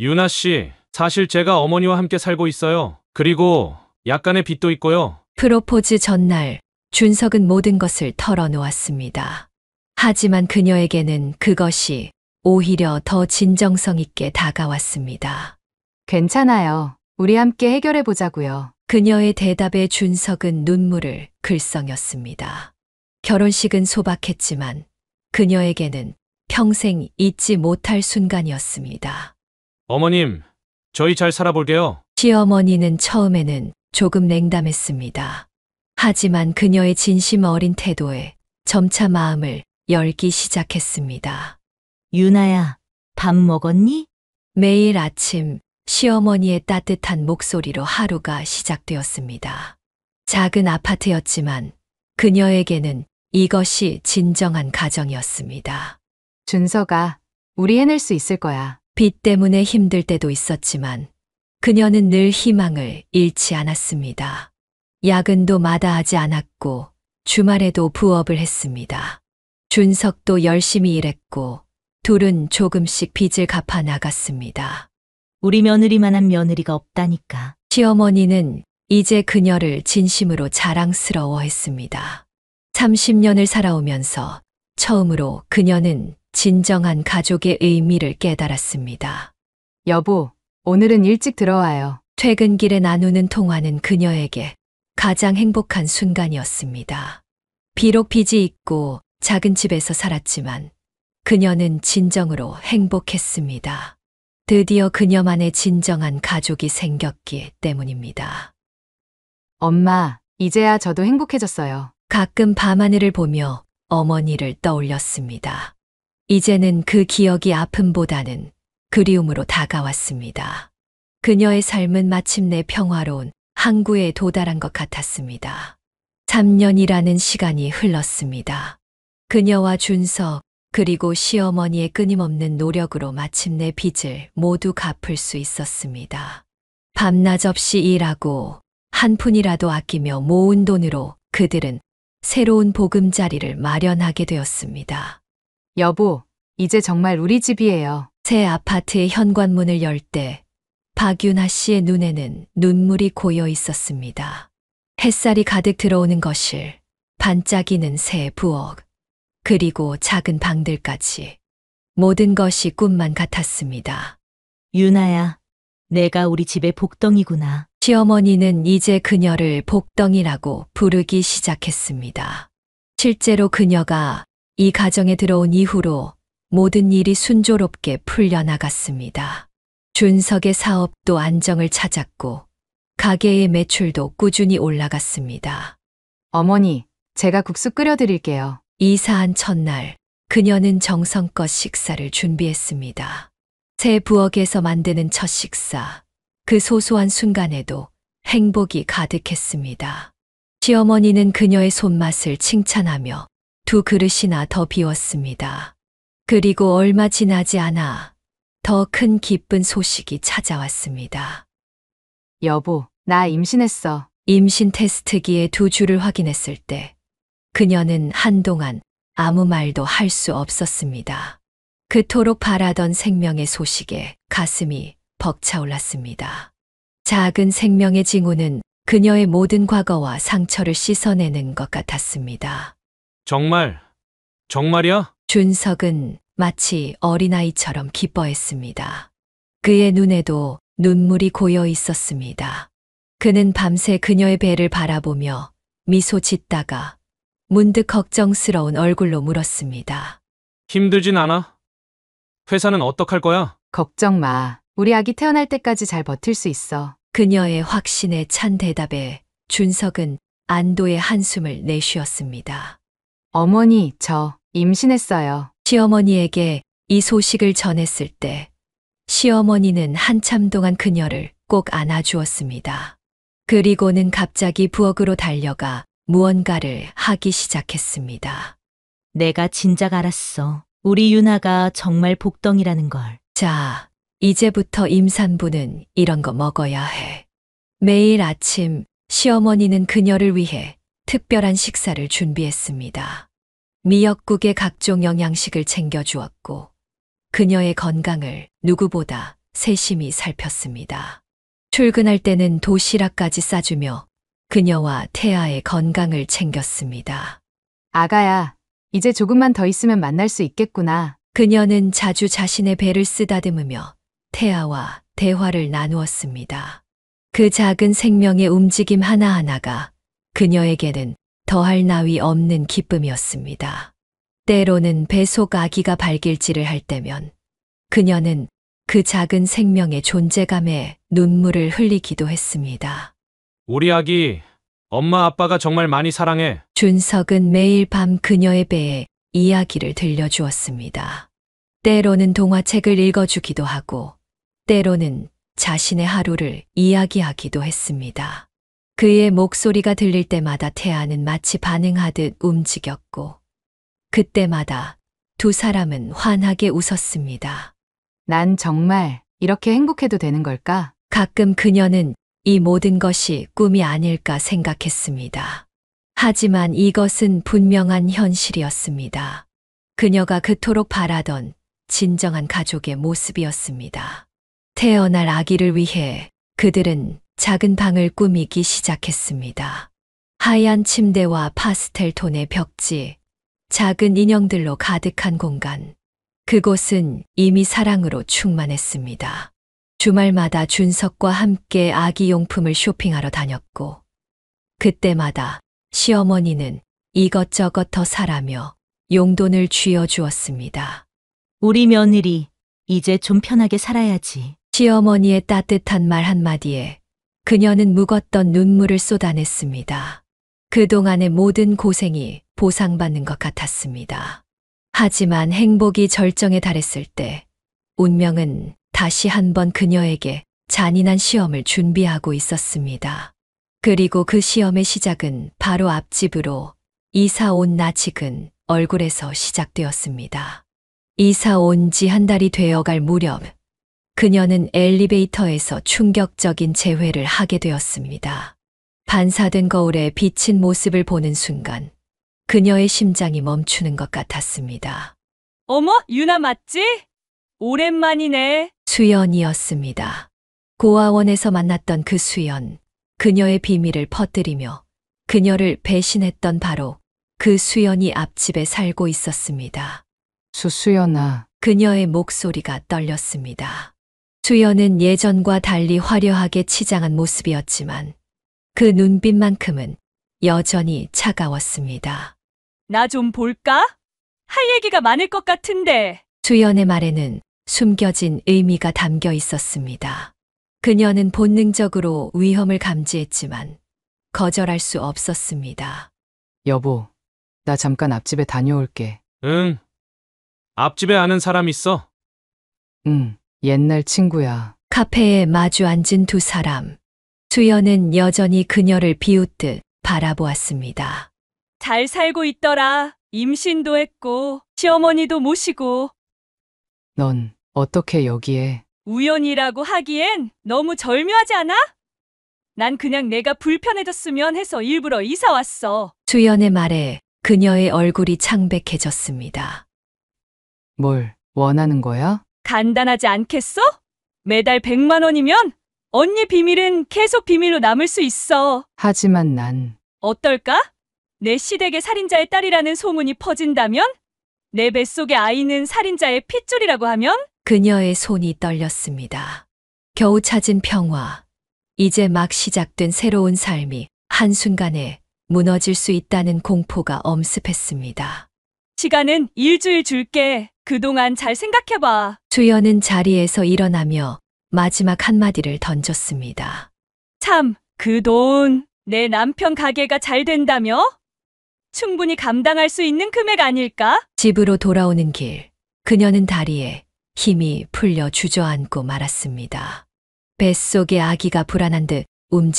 유나 씨, 사실 제가 어머니와 함께 살고 있어요. 그리고 약간의 빚도 있고요. 프로포즈 전날 준석은 모든 것을 털어놓았습니다. 하지만 그녀에게는 그것이 오히려 더 진정성 있게 다가왔습니다. 괜찮아요. 우리 함께 해결해 보자고요. 그녀의 대답에 준석은 눈물을 글썽였습니다. 결혼식은 소박했지만 그녀에게는 평생 잊지 못할 순간이었습니다. 어머님, 저희 잘 살아볼게요. 시어머니는 처음에는 조금 냉담했습니다. 하지만 그녀의 진심 어린 태도에 점차 마음을 열기 시작했습니다. 유나야, 밥 먹었니? 매일 아침 시어머니의 따뜻한 목소리로 하루가 시작되었습니다. 작은 아파트였지만 그녀에게는 이것이 진정한 가정이었습니다. 준석아, 우리 해낼 수 있을 거야. 빚 때문에 힘들 때도 있었지만 그녀는 늘 희망을 잃지 않았습니다. 야근도 마다하지 않았고 주말에도 부업을 했습니다. 준석도 열심히 일했고 둘은 조금씩 빚을 갚아 나갔습니다. 우리 며느리만한 며느리가 없다니까. 시어머니는 이제 그녀를 진심으로 자랑스러워했습니다. 30년을 살아오면서 처음으로 그녀는 진정한 가족의 의미를 깨달았습니다. 여보, 오늘은 일찍 들어와요. 퇴근길에 나누는 통화는 그녀에게 가장 행복한 순간이었습니다. 비록 빚이 있고 작은 집에서 살았지만 그녀는 진정으로 행복했습니다. 드디어 그녀만의 진정한 가족이 생겼기 때문입니다. 엄마, 이제야 저도 행복해졌어요. 가끔 밤하늘을 보며 어머니를 떠올렸습니다. 이제는 그 기억이 아픔보다는 그리움으로 다가왔습니다. 그녀의 삶은 마침내 평화로운 항구에 도달한 것 같았습니다. 3년이라는 시간이 흘렀습니다. 그녀와 준석, 그리고 시어머니의 끊임없는 노력으로 마침내 빚을 모두 갚을 수 있었습니다. 밤낮 없이 일하고 한 푼이라도 아끼며 모은 돈으로 그들은 새로운 보금자리를 마련하게 되었습니다. 여보, 이제 정말 우리 집이에요. 새 아파트의 현관문을 열 때 박윤아 씨의 눈에는 눈물이 고여 있었습니다. 햇살이 가득 들어오는 거실, 반짝이는 새 부엌, 그리고 작은 방들까지. 모든 것이 꿈만 같았습니다. 유나야, 내가 우리 집의 복덩이구나. 시어머니는 이제 그녀를 복덩이라고 부르기 시작했습니다. 실제로 그녀가 이 가정에 들어온 이후로 모든 일이 순조롭게 풀려나갔습니다. 준석의 사업도 안정을 찾았고 가게의 매출도 꾸준히 올라갔습니다. 어머니, 제가 국수 끓여드릴게요. 이사한 첫날, 그녀는 정성껏 식사를 준비했습니다. 새 부엌에서 만드는 첫 식사, 그 소소한 순간에도 행복이 가득했습니다. 시어머니는 그녀의 손맛을 칭찬하며 두 그릇이나 더 비웠습니다. 그리고 얼마 지나지 않아 더 큰 기쁜 소식이 찾아왔습니다. 여보, 나 임신했어. 임신 테스트기의 두 줄을 확인했을 때 그녀는 한동안 아무 말도 할 수 없었습니다. 그토록 바라던 생명의 소식에 가슴이 벅차올랐습니다. 작은 생명의 징후는 그녀의 모든 과거와 상처를 씻어내는 것 같았습니다. 정말이야? 준석은 마치 어린아이처럼 기뻐했습니다. 그의 눈에도 눈물이 고여 있었습니다. 그는 밤새 그녀의 배를 바라보며 미소 짓다가 문득 걱정스러운 얼굴로 물었습니다. 힘들진 않아? 회사는 어떡할 거야? 걱정 마. 우리 아기 태어날 때까지 잘 버틸 수 있어. 그녀의 확신에 찬 대답에 준석은 안도의 한숨을 내쉬었습니다. 어머니, 저 임신했어요. 시어머니에게 이 소식을 전했을 때 시어머니는 한참 동안 그녀를 꼭 안아주었습니다. 그리고는 갑자기 부엌으로 달려가 무언가를 하기 시작했습니다. 내가 진작 알았어. 우리 유나가 정말 복덩이라는 걸. 자, 이제부터 임산부는 이런 거 먹어야 해. 매일 아침 시어머니는 그녀를 위해 특별한 식사를 준비했습니다. 미역국에 각종 영양식을 챙겨주었고 그녀의 건강을 누구보다 세심히 살폈습니다. 출근할 때는 도시락까지 싸주며 그녀와 태아의 건강을 챙겼습니다. 아가야, 이제 조금만 더 있으면 만날 수 있겠구나. 그녀는 자주 자신의 배를 쓰다듬으며 태아와 대화를 나누었습니다. 그 작은 생명의 움직임 하나하나가 그녀에게는 더할 나위 없는 기쁨이었습니다. 때로는 뱃속 아기가 발길질을 할 때면 그녀는 그 작은 생명의 존재감에 눈물을 흘리기도 했습니다. 우리 아기, 엄마 아빠가 정말 많이 사랑해. 준석은 매일 밤 그녀의 배에 이야기를 들려주었습니다. 때로는 동화책을 읽어주기도 하고 때로는 자신의 하루를 이야기하기도 했습니다. 그의 목소리가 들릴 때마다 태아는 마치 반응하듯 움직였고 그때마다 두 사람은 환하게 웃었습니다. 난 정말 이렇게 행복해도 되는 걸까? 가끔 그녀는 이 모든 것이 꿈이 아닐까 생각했습니다. 하지만 이것은 분명한 현실이었습니다. 그녀가 그토록 바라던 진정한 가족의 모습이었습니다. 태어날 아기를 위해 그들은 작은 방을 꾸미기 시작했습니다. 하얀 침대와 파스텔 톤의 벽지, 작은 인형들로 가득한 공간. 그곳은 이미 사랑으로 충만했습니다. 주말마다 준석과 함께 아기 용품을 쇼핑하러 다녔고 그때마다 시어머니는 이것저것 더 사라며 용돈을 쥐어주었습니다. 우리 며느리, 이제 좀 편하게 살아야지. 시어머니의 따뜻한 말 한마디에 그녀는 묵었던 눈물을 쏟아냈습니다. 그동안의 모든 고생이 보상받는 것 같았습니다. 하지만 행복이 절정에 달했을 때 운명은 다시 한번 그녀에게 잔인한 시험을 준비하고 있었습니다. 그리고 그 시험의 시작은 바로 앞집으로 이사 온 나직은 얼굴에서 시작되었습니다. 이사 온 지 한 달이 되어갈 무렵 그녀는 엘리베이터에서 충격적인 재회를 하게 되었습니다. 반사된 거울에 비친 모습을 보는 순간 그녀의 심장이 멈추는 것 같았습니다. 어머, 유나 맞지? 오랜만이네. 수연이었습니다. 고아원에서 만났던 그 수연, 그녀의 비밀을 퍼뜨리며 그녀를 배신했던 바로 그 수연이 앞집에 살고 있었습니다. 수연아, 그녀의 목소리가 떨렸습니다. 수연은 예전과 달리 화려하게 치장한 모습이었지만 그 눈빛만큼은 여전히 차가웠습니다. 나 좀 볼까? 할 얘기가 많을 것 같은데. 수연의 말에는 숨겨진 의미가 담겨 있었습니다. 그녀는 본능적으로 위험을 감지했지만 거절할 수 없었습니다. 여보, 나 잠깐 앞집에 다녀올게. 응. 앞집에 아는 사람 있어? 응, 옛날 친구야. 카페에 마주 앉은 두 사람. 수연은 여전히 그녀를 비웃듯 바라보았습니다. 잘 살고 있더라. 임신도 했고 시어머니도 모시고. 넌 어떻게 여기에? 우연이라고 하기엔 너무 절묘하지 않아? 난 그냥 내가 불편해졌으면 해서 일부러 이사 왔어. 수연의 말에 그녀의 얼굴이 창백해졌습니다. 뭘 원하는 거야? 간단하지 않겠어? 매달 100만 원이면 언니 비밀은 계속 비밀로 남을 수 있어. 하지만 난 어떨까? 내 시댁의 살인자의 딸이라는 소문이 퍼진다면? 내 뱃속의 아이는 살인자의 핏줄이라고 하면? 그녀의 손이 떨렸습니다. 겨우 찾은 평화, 이제 막 시작된 새로운 삶이 한순간에 무너질 수 있다는 공포가 엄습했습니다. 시간은 일주일 줄게. 그동안 잘 생각해봐. 수연은 자리에서 일어나며 마지막 한마디를 던졌습니다. 참, 그 돈, 내 남편 가게가 잘 된다며? 충분히 감당할 수 있는 금액 아닐까? 집으로 돌아오는 길, 그녀는 다리에 힘이 풀려 주저앉고 말았습니다. 뱃속의 아기가 불안한 듯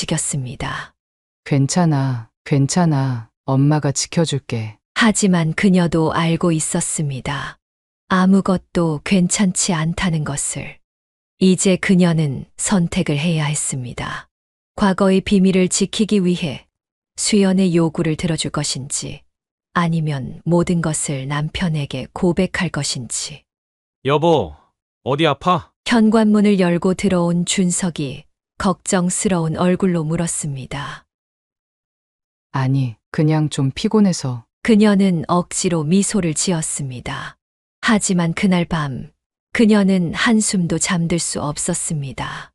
움직였습니다. 괜찮아, 괜찮아. 엄마가 지켜줄게. 하지만 그녀도 알고 있었습니다. 아무것도 괜찮지 않다는 것을. 이제 그녀는 선택을 해야 했습니다. 과거의 비밀을 지키기 위해 수연의 요구를 들어줄 것인지, 아니면 모든 것을 남편에게 고백할 것인지. 여보, 어디 아파? 현관문을 열고 들어온 준석이 걱정스러운 얼굴로 물었습니다. 아니, 그냥 좀 피곤해서. 그녀는 억지로 미소를 지었습니다. 하지만 그날 밤 그녀는 한숨도 잠들 수 없었습니다.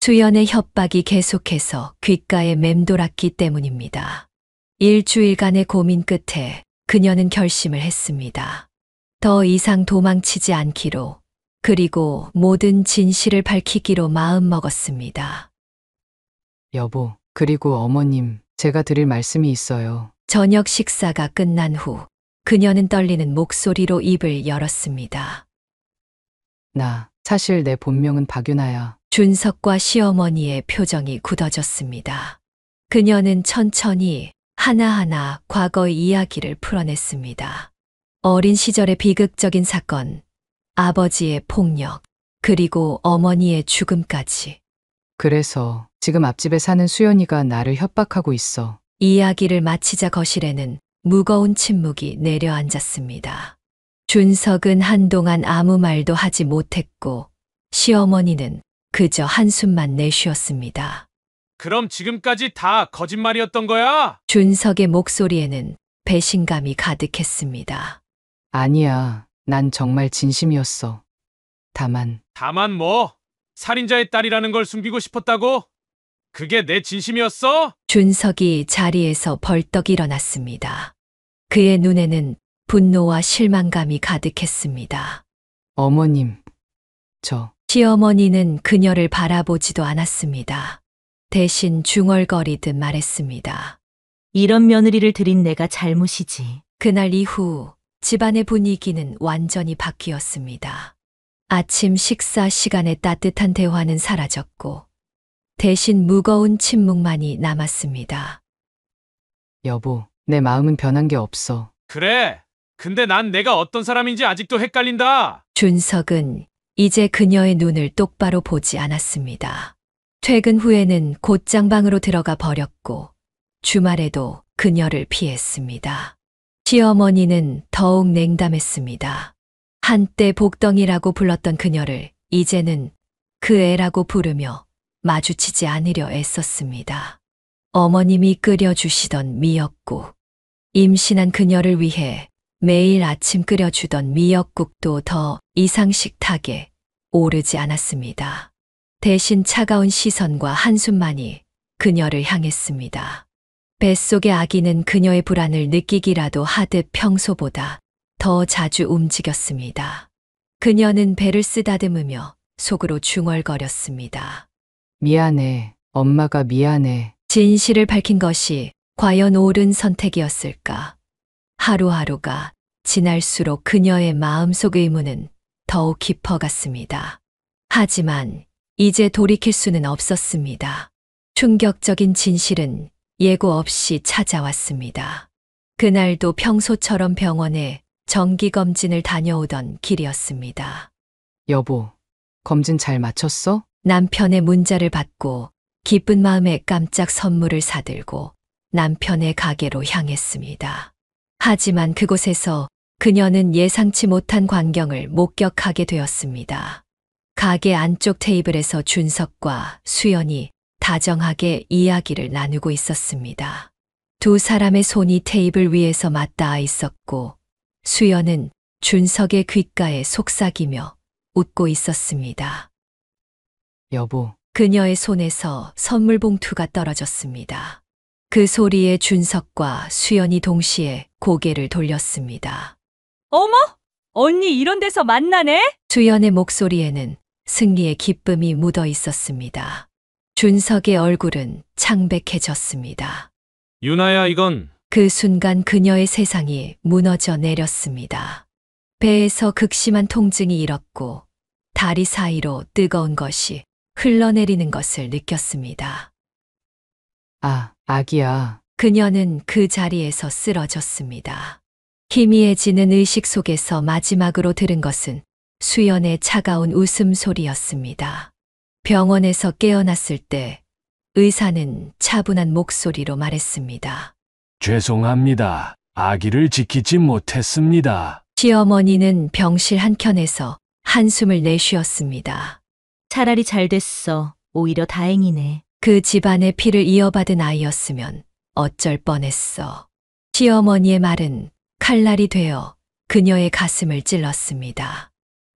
수연의 협박이 계속해서 귓가에 맴돌았기 때문입니다. 일주일간의 고민 끝에 그녀는 결심을 했습니다. 더 이상 도망치지 않기로, 그리고 모든 진실을 밝히기로 마음먹었습니다. 여보, 그리고 어머님, 제가 드릴 말씀이 있어요. 저녁 식사가 끝난 후 그녀는 떨리는 목소리로 입을 열었습니다. 사실 내 본명은 박윤아야. 준석과 시어머니의 표정이 굳어졌습니다. 그녀는 천천히 하나하나 과거의 이야기를 풀어냈습니다. 어린 시절의 비극적인 사건, 아버지의 폭력, 그리고 어머니의 죽음까지. 그래서 지금 앞집에 사는 수연이가 나를 협박하고 있어. 이야기를 마치자 거실에는 무거운 침묵이 내려앉았습니다. 준석은 한동안 아무 말도 하지 못했고 시어머니는 그저 한숨만 내쉬었습니다. 그럼 지금까지 다 거짓말이었던 거야? 준석의 목소리에는 배신감이 가득했습니다. 아니야, 난 정말 진심이었어. 다만 뭐? 살인자의 딸이라는 걸 숨기고 싶었다고? 그게 내 진심이었어? 준석이 자리에서 벌떡 일어났습니다. 그의 눈에는 분노와 실망감이 가득했습니다. 어머님, 시어머니는 그녀를 바라보지도 않았습니다. 대신 중얼거리듯 말했습니다. 이런 며느리를 들인 내가 잘못이지. 그날 이후 집안의 분위기는 완전히 바뀌었습니다. 아침 식사 시간에 따뜻한 대화는 사라졌고 대신 무거운 침묵만이 남았습니다. 여보, 내 마음은 변한 게 없어. 그래. 근데 난 내가 어떤 사람인지 아직도 헷갈린다. 준석은 이제 그녀의 눈을 똑바로 보지 않았습니다. 퇴근 후에는 곧장 방으로 들어가 버렸고 주말에도 그녀를 피했습니다. 시어머니는 더욱 냉담했습니다. 한때 복덩이라고 불렀던 그녀를 이제는 그 애라고 부르며 마주치지 않으려 애썼습니다. 어머님이 끓여주시던 미역국, 임신한 그녀를 위해 매일 아침 끓여주던 미역국도 더 이상 식탁에 오르지 않았습니다. 대신 차가운 시선과 한숨만이 그녀를 향했습니다. 뱃속의 아기는 그녀의 불안을 느끼기라도 하듯 평소보다 더 자주 움직였습니다. 그녀는 배를 쓰다듬으며 속으로 중얼거렸습니다. 미안해. 엄마가 미안해. 진실을 밝힌 것이 과연 옳은 선택이었을까? 하루하루가 지날수록 그녀의 마음속 의문은 더욱 깊어갔습니다. 하지만 이제 돌이킬 수는 없었습니다. 충격적인 진실은 예고 없이 찾아왔습니다. 그날도 평소처럼 병원에 정기검진을 다녀오던 길이었습니다. 여보, 검진 잘 마쳤어? 남편의 문자를 받고 기쁜 마음에 깜짝 선물을 사들고 남편의 가게로 향했습니다. 하지만 그곳에서 그녀는 예상치 못한 광경을 목격하게 되었습니다. 가게 안쪽 테이블에서 준석과 수연이 다정하게 이야기를 나누고 있었습니다. 두 사람의 손이 테이블 위에서 맞닿아 있었고 수연은 준석의 귓가에 속삭이며 웃고 있었습니다. 여보, 그녀의 손에서 선물 봉투가 떨어졌습니다. 그 소리에 준석과 수연이 동시에 고개를 돌렸습니다. 어머! 언니 이런 데서 만나네? 수연의 목소리에는 승리의 기쁨이 묻어 있었습니다. 준석의 얼굴은 창백해졌습니다. 유나야, 이건 그 순간 그녀의 세상이 무너져 내렸습니다. 배에서 극심한 통증이 일었고 다리 사이로 뜨거운 것이 흘러내리는 것을 느꼈습니다. 아, 아기야. 그녀는 그 자리에서 쓰러졌습니다. 희미해지는 의식 속에서 마지막으로 들은 것은 수연의 차가운 웃음소리였습니다. 병원에서 깨어났을 때 의사는 차분한 목소리로 말했습니다. 죄송합니다. 아기를 지키지 못했습니다. 시어머니는 병실 한켠에서 한숨을 내쉬었습니다. 차라리 잘 됐어. 오히려 다행이네. 그 집안의 피를 이어받은 아이였으면 어쩔 뻔했어. 시어머니의 말은 칼날이 되어 그녀의 가슴을 찔렀습니다.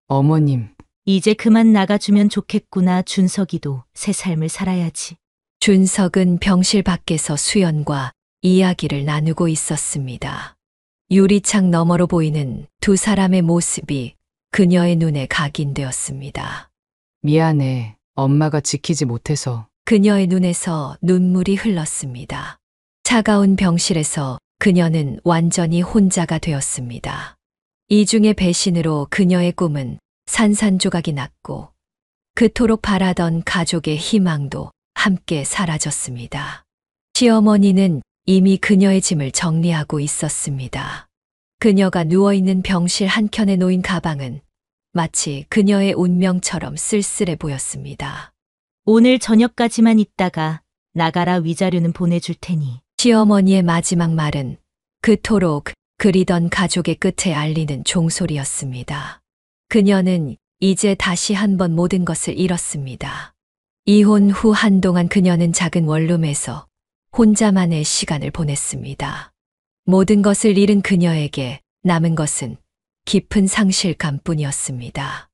어머님. 이제 그만 나가주면 좋겠구나. 준석이도 새 삶을 살아야지. 준석은 병실 밖에서 수연과 이야기를 나누고 있었습니다. 유리창 너머로 보이는 두 사람의 모습이 그녀의 눈에 각인되었습니다. 미안해. 엄마가 지키지 못해서. 그녀의 눈에서 눈물이 흘렀습니다. 차가운 병실에서 그녀는 완전히 혼자가 되었습니다. 이중의 배신으로 그녀의 꿈은 산산조각이 났고 그토록 바라던 가족의 희망도 함께 사라졌습니다. 시어머니는 이미 그녀의 짐을 정리하고 있었습니다. 그녀가 누워있는 병실 한켠에 놓인 가방은 마치 그녀의 운명처럼 쓸쓸해 보였습니다. 오늘 저녁까지만 있다가 나가라. 위자료는 보내줄 테니. 시어머니의 마지막 말은 그토록 그리던 가족의 끝에 알리는 종소리였습니다. 그녀는 이제 다시 한번 모든 것을 잃었습니다. 이혼 후 한동안 그녀는 작은 원룸에서 혼자만의 시간을 보냈습니다. 모든 것을 잃은 그녀에게 남은 것은 깊은 상실감뿐이었습니다.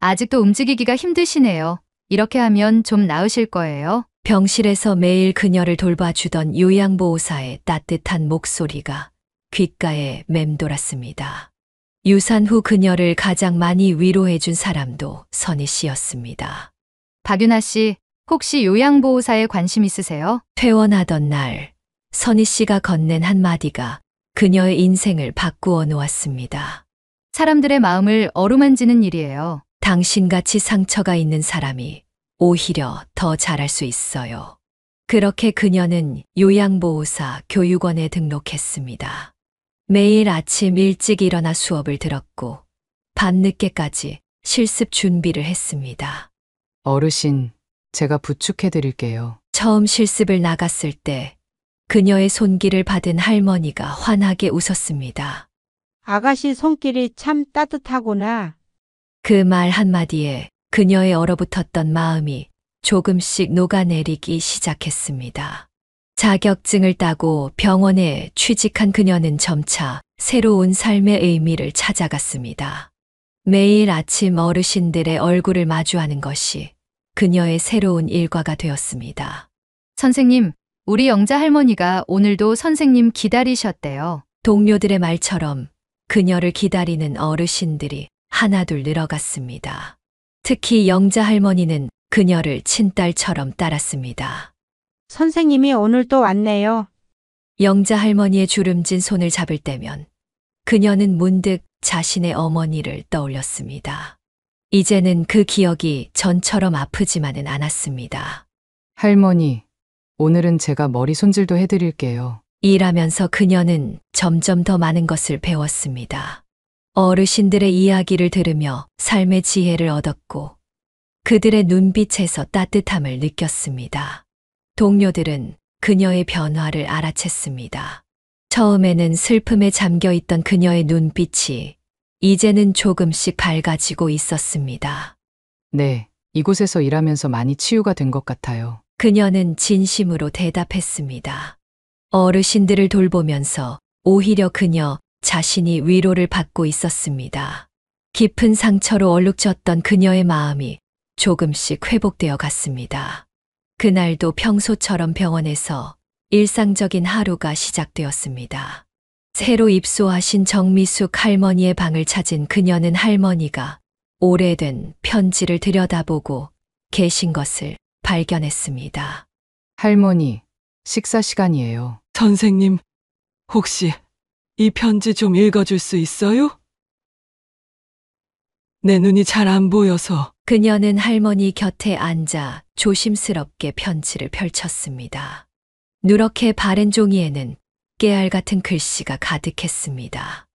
아직도 움직이기가 힘드시네요. 이렇게 하면 좀 나으실 거예요. 병실에서 매일 그녀를 돌봐주던 요양보호사의 따뜻한 목소리가 귓가에 맴돌았습니다. 유산 후 그녀를 가장 많이 위로해준 사람도 선희 씨였습니다. 박윤아 씨, 혹시 요양보호사에 관심 있으세요? 퇴원하던 날, 선희 씨가 건넨 한마디가 그녀의 인생을 바꾸어 놓았습니다. 사람들의 마음을 어루만지는 일이에요. 당신같이 상처가 있는 사람이 오히려 더 잘할 수 있어요. 그렇게 그녀는 요양보호사 교육원에 등록했습니다. 매일 아침 일찍 일어나 수업을 들었고 밤늦게까지 실습 준비를 했습니다. 어르신, 제가 부축해 드릴게요. 처음 실습을 나갔을 때 그녀의 손길을 받은 할머니가 환하게 웃었습니다. 아가씨 손길이 참 따뜻하구나. 그 말 한마디에 그녀의 얼어붙었던 마음이 조금씩 녹아내리기 시작했습니다. 자격증을 따고 병원에 취직한 그녀는 점차 새로운 삶의 의미를 찾아갔습니다. 매일 아침 어르신들의 얼굴을 마주하는 것이 그녀의 새로운 일과가 되었습니다. 선생님, 우리 영자 할머니가 오늘도 선생님 기다리셨대요. 동료들의 말처럼 그녀를 기다리는 어르신들이 하나둘 늘어갔습니다. 특히 영자 할머니는 그녀를 친딸처럼 따랐습니다. 선생님이 오늘 또 왔네요. 영자 할머니의 주름진 손을 잡을 때면 그녀는 문득 자신의 어머니를 떠올렸습니다. 이제는 그 기억이 전처럼 아프지만은 않았습니다. 할머니, 오늘은 제가 머리 손질도 해드릴게요. 일하면서 그녀는 점점 더 많은 것을 배웠습니다. 어르신들의 이야기를 들으며 삶의 지혜를 얻었고 그들의 눈빛에서 따뜻함을 느꼈습니다. 동료들은 그녀의 변화를 알아챘습니다. 처음에는 슬픔에 잠겨 있던 그녀의 눈빛이 이제는 조금씩 밝아지고 있었습니다. 네, 이곳에서 일하면서 많이 치유가 된 것 같아요. 그녀는 진심으로 대답했습니다. 어르신들을 돌보면서 오히려 그녀 자신이 위로를 받고 있었습니다. 깊은 상처로 얼룩졌던 그녀의 마음이 조금씩 회복되어 갔습니다. 그날도 평소처럼 병원에서 일상적인 하루가 시작되었습니다. 새로 입소하신 정미숙 할머니의 방을 찾은 그녀는 할머니가 오래된 편지를 들여다보고 계신 것을 발견했습니다. 할머니, 식사 시간이에요. 선생님, 혹시 이 편지 좀 읽어줄 수 있어요? 내 눈이 잘 안 보여서. 그녀는 할머니 곁에 앉아 조심스럽게 편지를 펼쳤습니다. 누렇게 바른 종이에는 깨알 같은 글씨가 가득했습니다.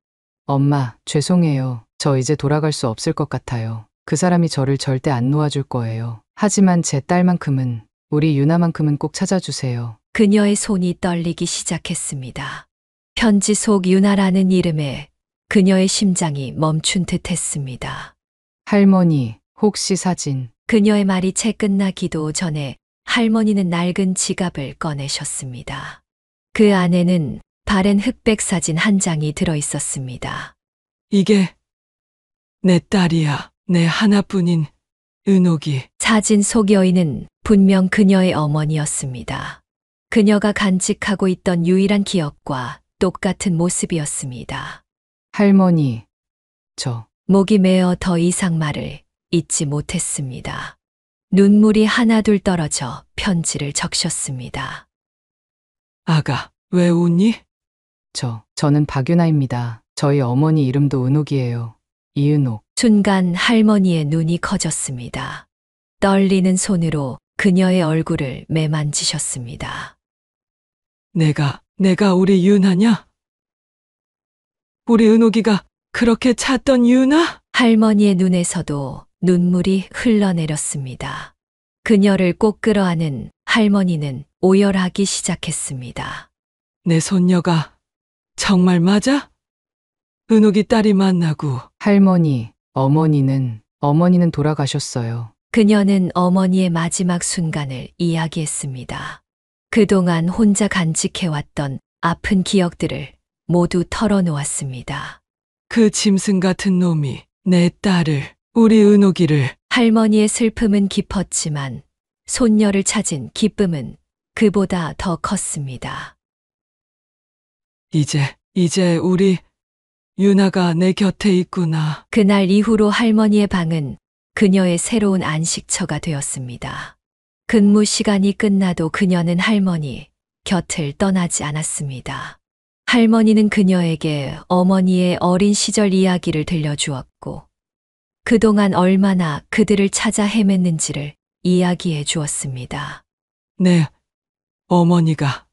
엄마, 죄송해요. 저 이제 돌아갈 수 없을 것 같아요. 그 사람이 저를 절대 안 놓아줄 거예요. 하지만 제 딸만큼은, 우리 유나만큼은 꼭 찾아주세요. 그녀의 손이 떨리기 시작했습니다. 편지 속 유나라는 이름에 그녀의 심장이 멈춘 듯 했습니다. 할머니, 혹시 사진? 그녀의 말이 채 끝나기도 전에 할머니는 낡은 지갑을 꺼내셨습니다. 그 안에는 바랜 흑백 사진 한 장이 들어 있었습니다. 이게 내 딸이야. 내 하나뿐인 은옥이. 사진 속 여인은 분명 그녀의 어머니였습니다. 그녀가 간직하고 있던 유일한 기억과 똑같은 모습이었습니다. 할머니, 목이 메어 더 이상 말을 잇지 못했습니다. 눈물이 하나둘 떨어져 편지를 적셨습니다. 아가, 왜 웃니? 저는 박유나입니다. 저희 어머니 이름도 은옥이에요. 이은옥. 순간 할머니의 눈이 커졌습니다. 떨리는 손으로 그녀의 얼굴을 매만지셨습니다. 내가 우리 유나냐? 우리 은옥이가 그렇게 찾던 유나? 할머니의 눈에서도 눈물이 흘러내렸습니다. 그녀를 꼭 끌어안은 할머니는 오열하기 시작했습니다. 내 손녀가 정말 맞아? 은옥이 딸이 만나고. 할머니, 어머니는 돌아가셨어요. 그녀는 어머니의 마지막 순간을 이야기했습니다. 그동안 혼자 간직해왔던 아픈 기억들을 모두 털어놓았습니다. 그 짐승 같은 놈이 내 딸을, 우리 은옥이를. 할머니의 슬픔은 깊었지만 손녀를 찾은 기쁨은 그보다 더 컸습니다. 이제 우리 유나가 내 곁에 있구나. 그날 이후로 할머니의 방은 그녀의 새로운 안식처가 되었습니다. 근무 시간이 끝나도 그녀는 할머니 곁을 떠나지 않았습니다. 할머니는 그녀에게 어머니의 어린 시절 이야기를 들려주었고 그동안 얼마나 그들을 찾아 헤맸는지를 이야기해 주었습니다. 내 어머니가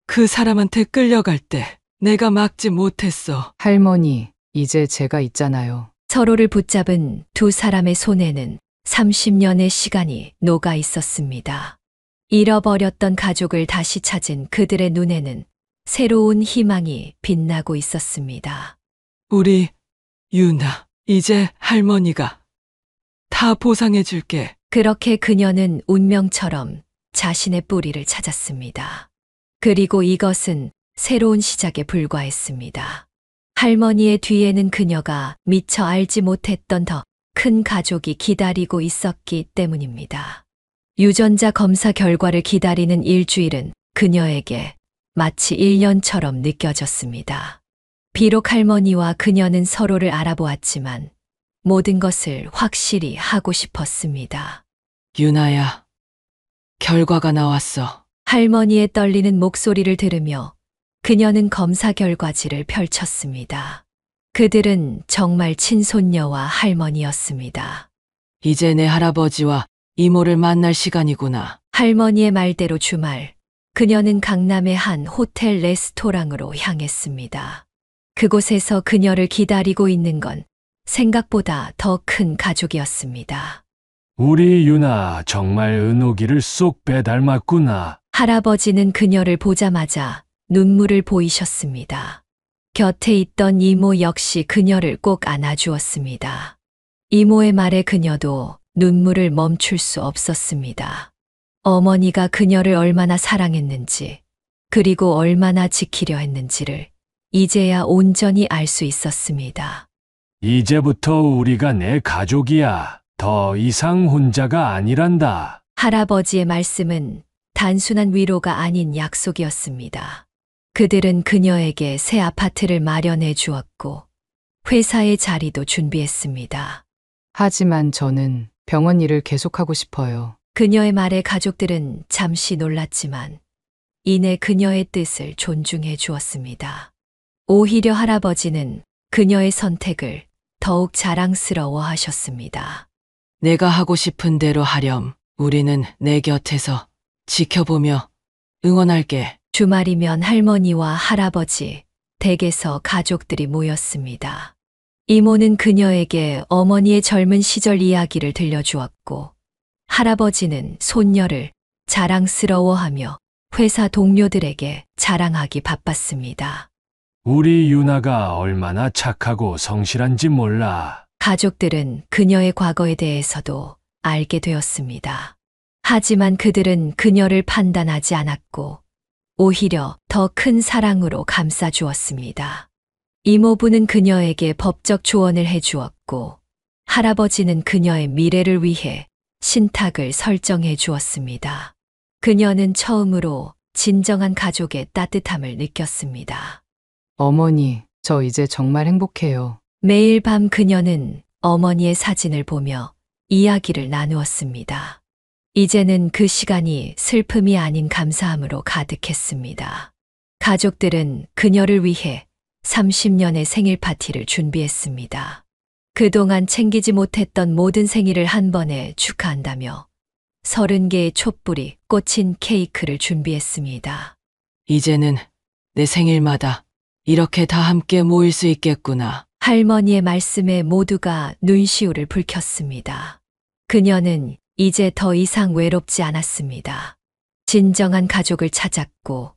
그 사람한테 끌려갈 때 내가 막지 못했어. 할머니, 이제 제가 있잖아요. 서로를 붙잡은 두 사람의 손에는 30년의 시간이 녹아 있었습니다. 잃어버렸던 가족을 다시 찾은 그들의 눈에는 새로운 희망이 빛나고 있었습니다. 우리 유나, 이제 할머니가 다 보상해 줄게. 그렇게 그녀는 운명처럼 자신의 뿌리를 찾았습니다. 그리고 이것은 새로운 시작에 불과했습니다. 할머니의 뒤에는 그녀가 미처 알지 못했던 더 큰 가족이 기다리고 있었기 때문입니다. 유전자 검사 결과를 기다리는 일주일은 그녀에게 마치 1년처럼 느껴졌습니다. 비록 할머니와 그녀는 서로를 알아보았지만 모든 것을 확실히 하고 싶었습니다. 유나야, 결과가 나왔어. 할머니의 떨리는 목소리를 들으며 그녀는 검사 결과지를 펼쳤습니다. 그들은 정말 친손녀와 할머니였습니다. 이제 내 할아버지와 이모를 만날 시간이구나. 할머니의 말대로 주말, 그녀는 강남의 한 호텔 레스토랑으로 향했습니다. 그곳에서 그녀를 기다리고 있는 건 생각보다 더 큰 가족이었습니다. 우리 유나 정말 은옥이를 쏙 빼닮았구나. 할아버지는 그녀를 보자마자 눈물을 보이셨습니다. 곁에 있던 이모 역시 그녀를 꼭 안아주었습니다. 이모의 말에 그녀도 눈물을 멈출 수 없었습니다. 어머니가 그녀를 얼마나 사랑했는지, 그리고 얼마나 지키려 했는지를 이제야 온전히 알 수 있었습니다. 이제부터 우리가 내 가족이야. 더 이상 혼자가 아니란다. 할아버지의 말씀은 단순한 위로가 아닌 약속이었습니다. 그들은 그녀에게 새 아파트를 마련해 주었고 회사의 자리도 준비했습니다. 하지만 저는 병원 일을 계속하고 싶어요. 그녀의 말에 가족들은 잠시 놀랐지만 이내 그녀의 뜻을 존중해 주었습니다. 오히려 할아버지는 그녀의 선택을 더욱 자랑스러워 하셨습니다. 내가 하고 싶은 대로 하렴. 우리는 내 곁에서 지켜보며 응원할게. 주말이면 할머니와 할아버지, 댁에서 가족들이 모였습니다. 이모는 그녀에게 어머니의 젊은 시절 이야기를 들려주었고, 할아버지는 손녀를 자랑스러워하며 회사 동료들에게 자랑하기 바빴습니다. 우리 유나가 얼마나 착하고 성실한지 몰라. 가족들은 그녀의 과거에 대해서도 알게 되었습니다. 하지만 그들은 그녀를 판단하지 않았고, 오히려 더 큰 사랑으로 감싸주었습니다. 이모부는 그녀에게 법적 조언을 해주었고, 할아버지는 그녀의 미래를 위해 신탁을 설정해 주었습니다. 그녀는 처음으로 진정한 가족의 따뜻함을 느꼈습니다. 어머니, 저 이제 정말 행복해요. 매일 밤 그녀는 어머니의 사진을 보며 이야기를 나누었습니다. 이제는 그 시간이 슬픔이 아닌 감사함으로 가득했습니다. 가족들은 그녀를 위해 30년의 생일 파티를 준비했습니다. 그동안 챙기지 못했던 모든 생일을 한 번에 축하한다며 30개의 촛불이 꽂힌 케이크를 준비했습니다. 이제는 내 생일마다 이렇게 다 함께 모일 수 있겠구나. 할머니의 말씀에 모두가 눈시울을 붉혔습니다. 그녀는 이제 더 이상 외롭지 않았습니다. 진정한 가족을 찾았고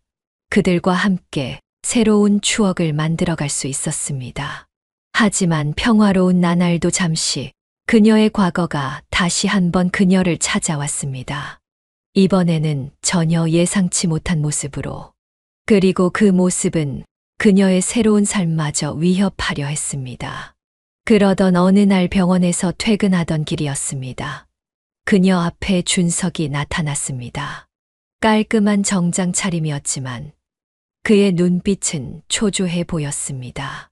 그들과 함께 새로운 추억을 만들어갈 수 있었습니다. 하지만 평화로운 나날도 잠시 그녀의 과거가 다시 한번 그녀를 찾아왔습니다. 이번에는 전혀 예상치 못한 모습으로. 그리고 그 모습은 그녀의 새로운 삶마저 위협하려 했습니다. 그러던 어느 날 병원에서 퇴근하던 길이었습니다. 그녀 앞에 준석이 나타났습니다. 깔끔한 정장 차림이었지만 그의 눈빛은 초조해 보였습니다.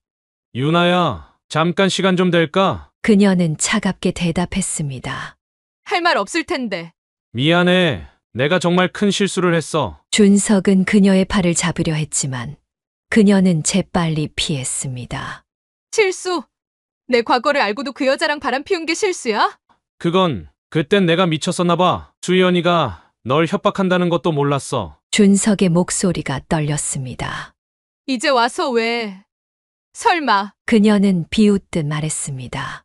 유나야, 잠깐 시간 좀 될까? 그녀는 차갑게 대답했습니다. 할 말 없을 텐데. 미안해. 내가 정말 큰 실수를 했어. 준석은 그녀의 팔을 잡으려 했지만 그녀는 재빨리 피했습니다. 실수? 내 과거를 알고도 그 여자랑 바람 피운 게 실수야? 그건 그땐 내가 미쳤었나 봐. 수연이가 널 협박한다는 것도 몰랐어. 준석의 목소리가 떨렸습니다. 이제 와서 왜? 설마 그녀는 비웃듯 말했습니다.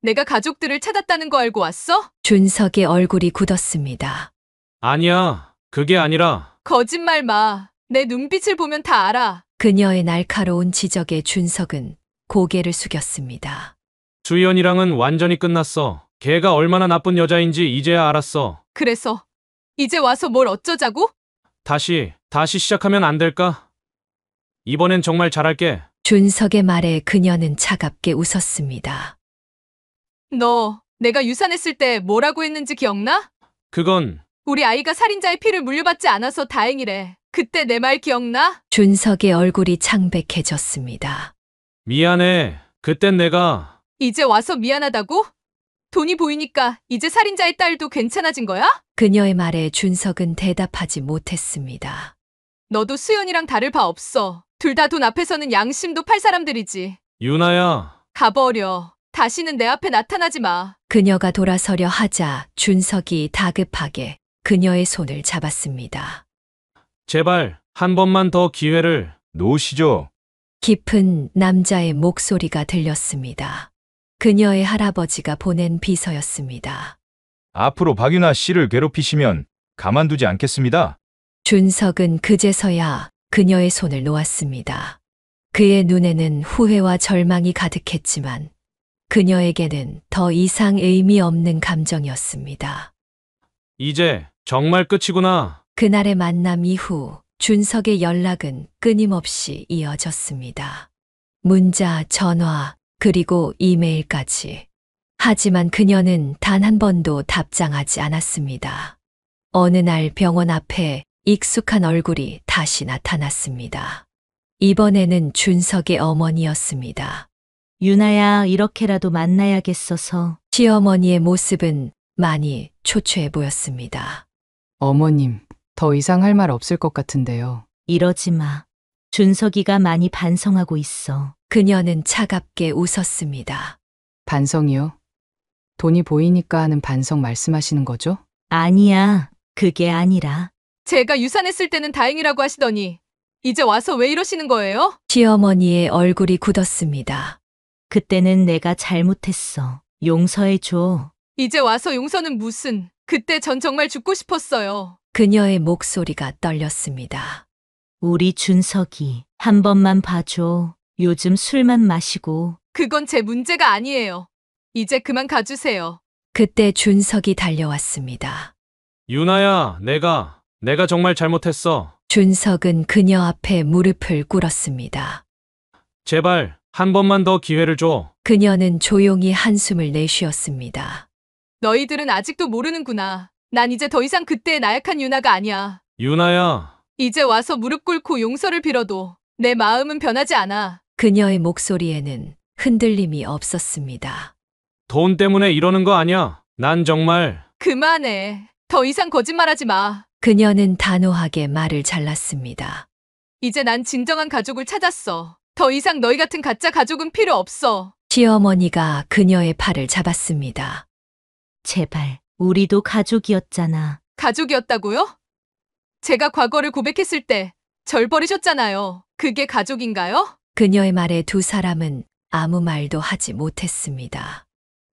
내가 가족들을 찾았다는 거 알고 왔어? 준석의 얼굴이 굳었습니다. 아니야, 그게 아니라. 거짓말 마. 내 눈빛을 보면 다 알아. 그녀의 날카로운 지적에 준석은 고개를 숙였습니다. 수연이랑은 완전히 끝났어. 걔가 얼마나 나쁜 여자인지 이제야 알았어. 그래서 이제 와서 뭘 어쩌자고? 다시 시작하면 안 될까? 이번엔 정말 잘할게. 준석의 말에 그녀는 차갑게 웃었습니다. 너 내가 유산했을 때 뭐라고 했는지 기억나? 그건 우리 아이가 살인자의 피를 물려받지 않아서 다행이래. 그때 내 말 기억나? 준석의 얼굴이 창백해졌습니다. 미안해. 그땐 내가 이제 와서 미안하다고? 돈이 보이니까 이제 살인자의 딸도 괜찮아진 거야? 그녀의 말에 준석은 대답하지 못했습니다. 너도 수연이랑 다를 바 없어. 둘 다 돈 앞에서는 양심도 팔 사람들이지. 유나야. 가버려. 다시는 내 앞에 나타나지 마. 그녀가 돌아서려 하자 준석이 다급하게 그녀의 손을 잡았습니다. 제발 한 번만 더 기회를. 놓으시죠. 깊은 남자의 목소리가 들렸습니다. 그녀의 할아버지가 보낸 비서였습니다. 앞으로 박유나 씨를 괴롭히시면 가만두지 않겠습니다. 준석은 그제서야 그녀의 손을 놓았습니다. 그의 눈에는 후회와 절망이 가득했지만 그녀에게는 더 이상 의미 없는 감정이었습니다. 이제 정말 끝이구나. 그날의 만남 이후 준석의 연락은 끊임없이 이어졌습니다. 문자, 전화, 그리고 이메일까지. 하지만 그녀는 단 한 번도 답장하지 않았습니다. 어느 날 병원 앞에 익숙한 얼굴이 다시 나타났습니다. 이번에는 준석의 어머니였습니다. 유나야, 이렇게라도 만나야겠어서. 시어머니의 모습은 많이 초췌해 보였습니다. 어머님, 더 이상 할 말 없을 것 같은데요. 이러지 마. 준석이가 많이 반성하고 있어. 그녀는 차갑게 웃었습니다. 반성이요? 돈이 보이니까 하는 반성 말씀하시는 거죠? 아니야, 그게 아니라. 제가 유산했을 때는 다행이라고 하시더니 이제 와서 왜 이러시는 거예요? 시어머니의 얼굴이 굳었습니다. 그때는 내가 잘못했어. 용서해줘. 이제 와서 용서는 무슨. 그때 전 정말 죽고 싶었어요. 그녀의 목소리가 떨렸습니다. 우리 준석이 한 번만 봐줘. 요즘 술만 마시고. 그건 제 문제가 아니에요. 이제 그만 가주세요. 그때 준석이 달려왔습니다. 유나야, 내가 정말 잘못했어. 준석은 그녀 앞에 무릎을 꿇었습니다. 제발 한 번만 더 기회를 줘. 그녀는 조용히 한숨을 내쉬었습니다. 너희들은 아직도 모르는구나. 난 이제 더 이상 그때의 나약한 유나가 아니야. 유나야. 이제 와서 무릎 꿇고 용서를 빌어도 내 마음은 변하지 않아. 그녀의 목소리에는 흔들림이 없었습니다. 돈 때문에 이러는 거 아니야. 난 정말. 그만해. 더 이상 거짓말하지 마. 그녀는 단호하게 말을 잘랐습니다. 이제 난 진정한 가족을 찾았어. 더 이상 너희 같은 가짜 가족은 필요 없어. 시어머니가 그녀의 팔을 잡았습니다. 제발, 우리도 가족이었잖아. 가족이었다고요? 제가 과거를 고백했을 때 절 버리셨잖아요. 그게 가족인가요? 그녀의 말에 두 사람은 아무 말도 하지 못했습니다.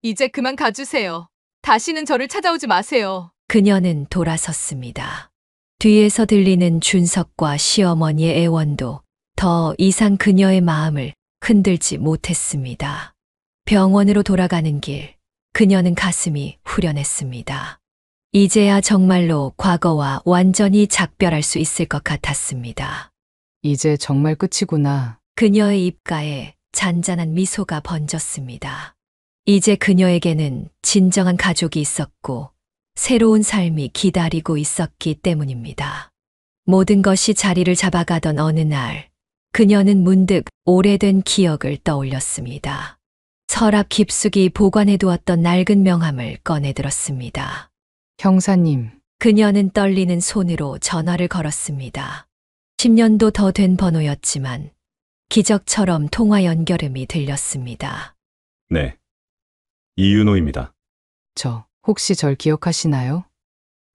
이제 그만 가주세요. 다시는 저를 찾아오지 마세요. 그녀는 돌아섰습니다. 뒤에서 들리는 준석과 시어머니의 애원도 더 이상 그녀의 마음을 흔들지 못했습니다. 병원으로 돌아가는 길, 그녀는 가슴이 후련했습니다. 이제야 정말로 과거와 완전히 작별할 수 있을 것 같았습니다. 이제 정말 끝이구나. 그녀의 입가에 잔잔한 미소가 번졌습니다. 이제 그녀에게는 진정한 가족이 있었고 새로운 삶이 기다리고 있었기 때문입니다. 모든 것이 자리를 잡아가던 어느 날, 그녀는 문득 오래된 기억을 떠올렸습니다. 서랍 깊숙이 보관해두었던 낡은 명함을 꺼내들었습니다. 형사님. 그녀는 떨리는 손으로 전화를 걸었습니다. 10년도 더 된 번호였지만 기적처럼 통화 연결음이 들렸습니다. 네. 이윤호입니다. 저 혹시 절 기억하시나요?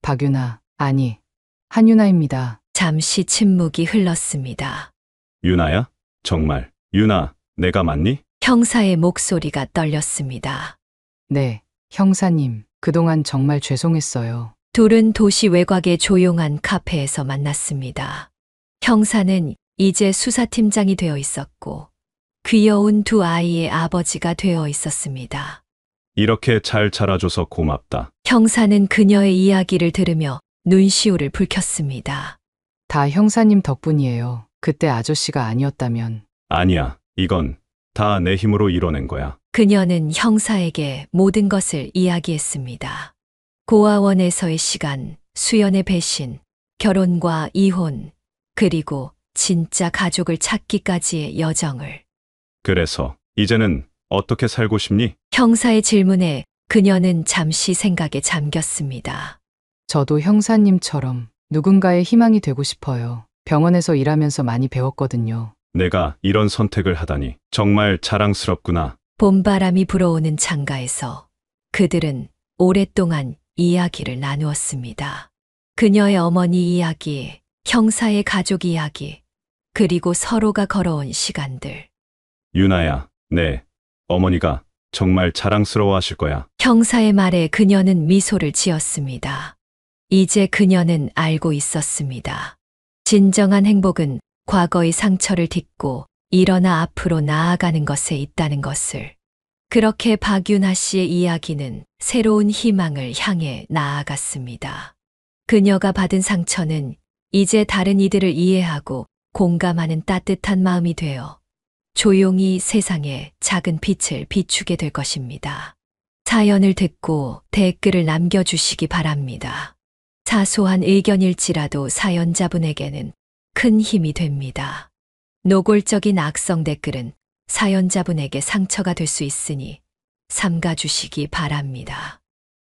박유나, 아니, 한유나입니다. 잠시 침묵이 흘렀습니다. 유나야? 정말. 유나, 내가 맞니? 형사의 목소리가 떨렸습니다. 네, 형사님. 그동안 정말 죄송했어요. 둘은 도시 외곽의 조용한 카페에서 만났습니다. 형사는 이제 수사팀장이 되어 있었고 귀여운 두 아이의 아버지가 되어 있었습니다. 이렇게 잘 자라줘서 고맙다. 형사는 그녀의 이야기를 들으며 눈시울을 붉혔습니다. 다 형사님 덕분이에요. 그때 아저씨가 아니었다면. 아니야. 이건 다 내 힘으로 이뤄낸 거야. 그녀는 형사에게 모든 것을 이야기했습니다. 고아원에서의 시간, 수연의 배신, 결혼과 이혼, 그리고 진짜 가족을 찾기까지의 여정을. 그래서 이제는 어떻게 살고 싶니? 형사의 질문에 그녀는 잠시 생각에 잠겼습니다. 저도 형사님처럼 누군가의 희망이 되고 싶어요. 병원에서 일하면서 많이 배웠거든요. 내가 이런 선택을 하다니 정말 자랑스럽구나. 봄바람이 불어오는 창가에서 그들은 오랫동안 이야기를 나누었습니다. 그녀의 어머니 이야기, 형사의 가족 이야기, 그리고 서로가 걸어온 시간들. 유나야, 네. 어머니가 정말 자랑스러워 하실 거야. 형사의 말에 그녀는 미소를 지었습니다. 이제 그녀는 알고 있었습니다. 진정한 행복은 과거의 상처를 딛고 일어나 앞으로 나아가는 것에 있다는 것을. 그렇게 박윤아 씨의 이야기는 새로운 희망을 향해 나아갔습니다. 그녀가 받은 상처는 이제 다른 이들을 이해하고 공감하는 따뜻한 마음이 되어 조용히 세상에 작은 빛을 비추게 될 것입니다. 사연을 듣고 댓글을 남겨주시기 바랍니다. 사소한 의견일지라도 사연자분에게는 큰 힘이 됩니다. 노골적인 악성 댓글은 사연자분에게 상처가 될 수 있으니 삼가주시기 바랍니다.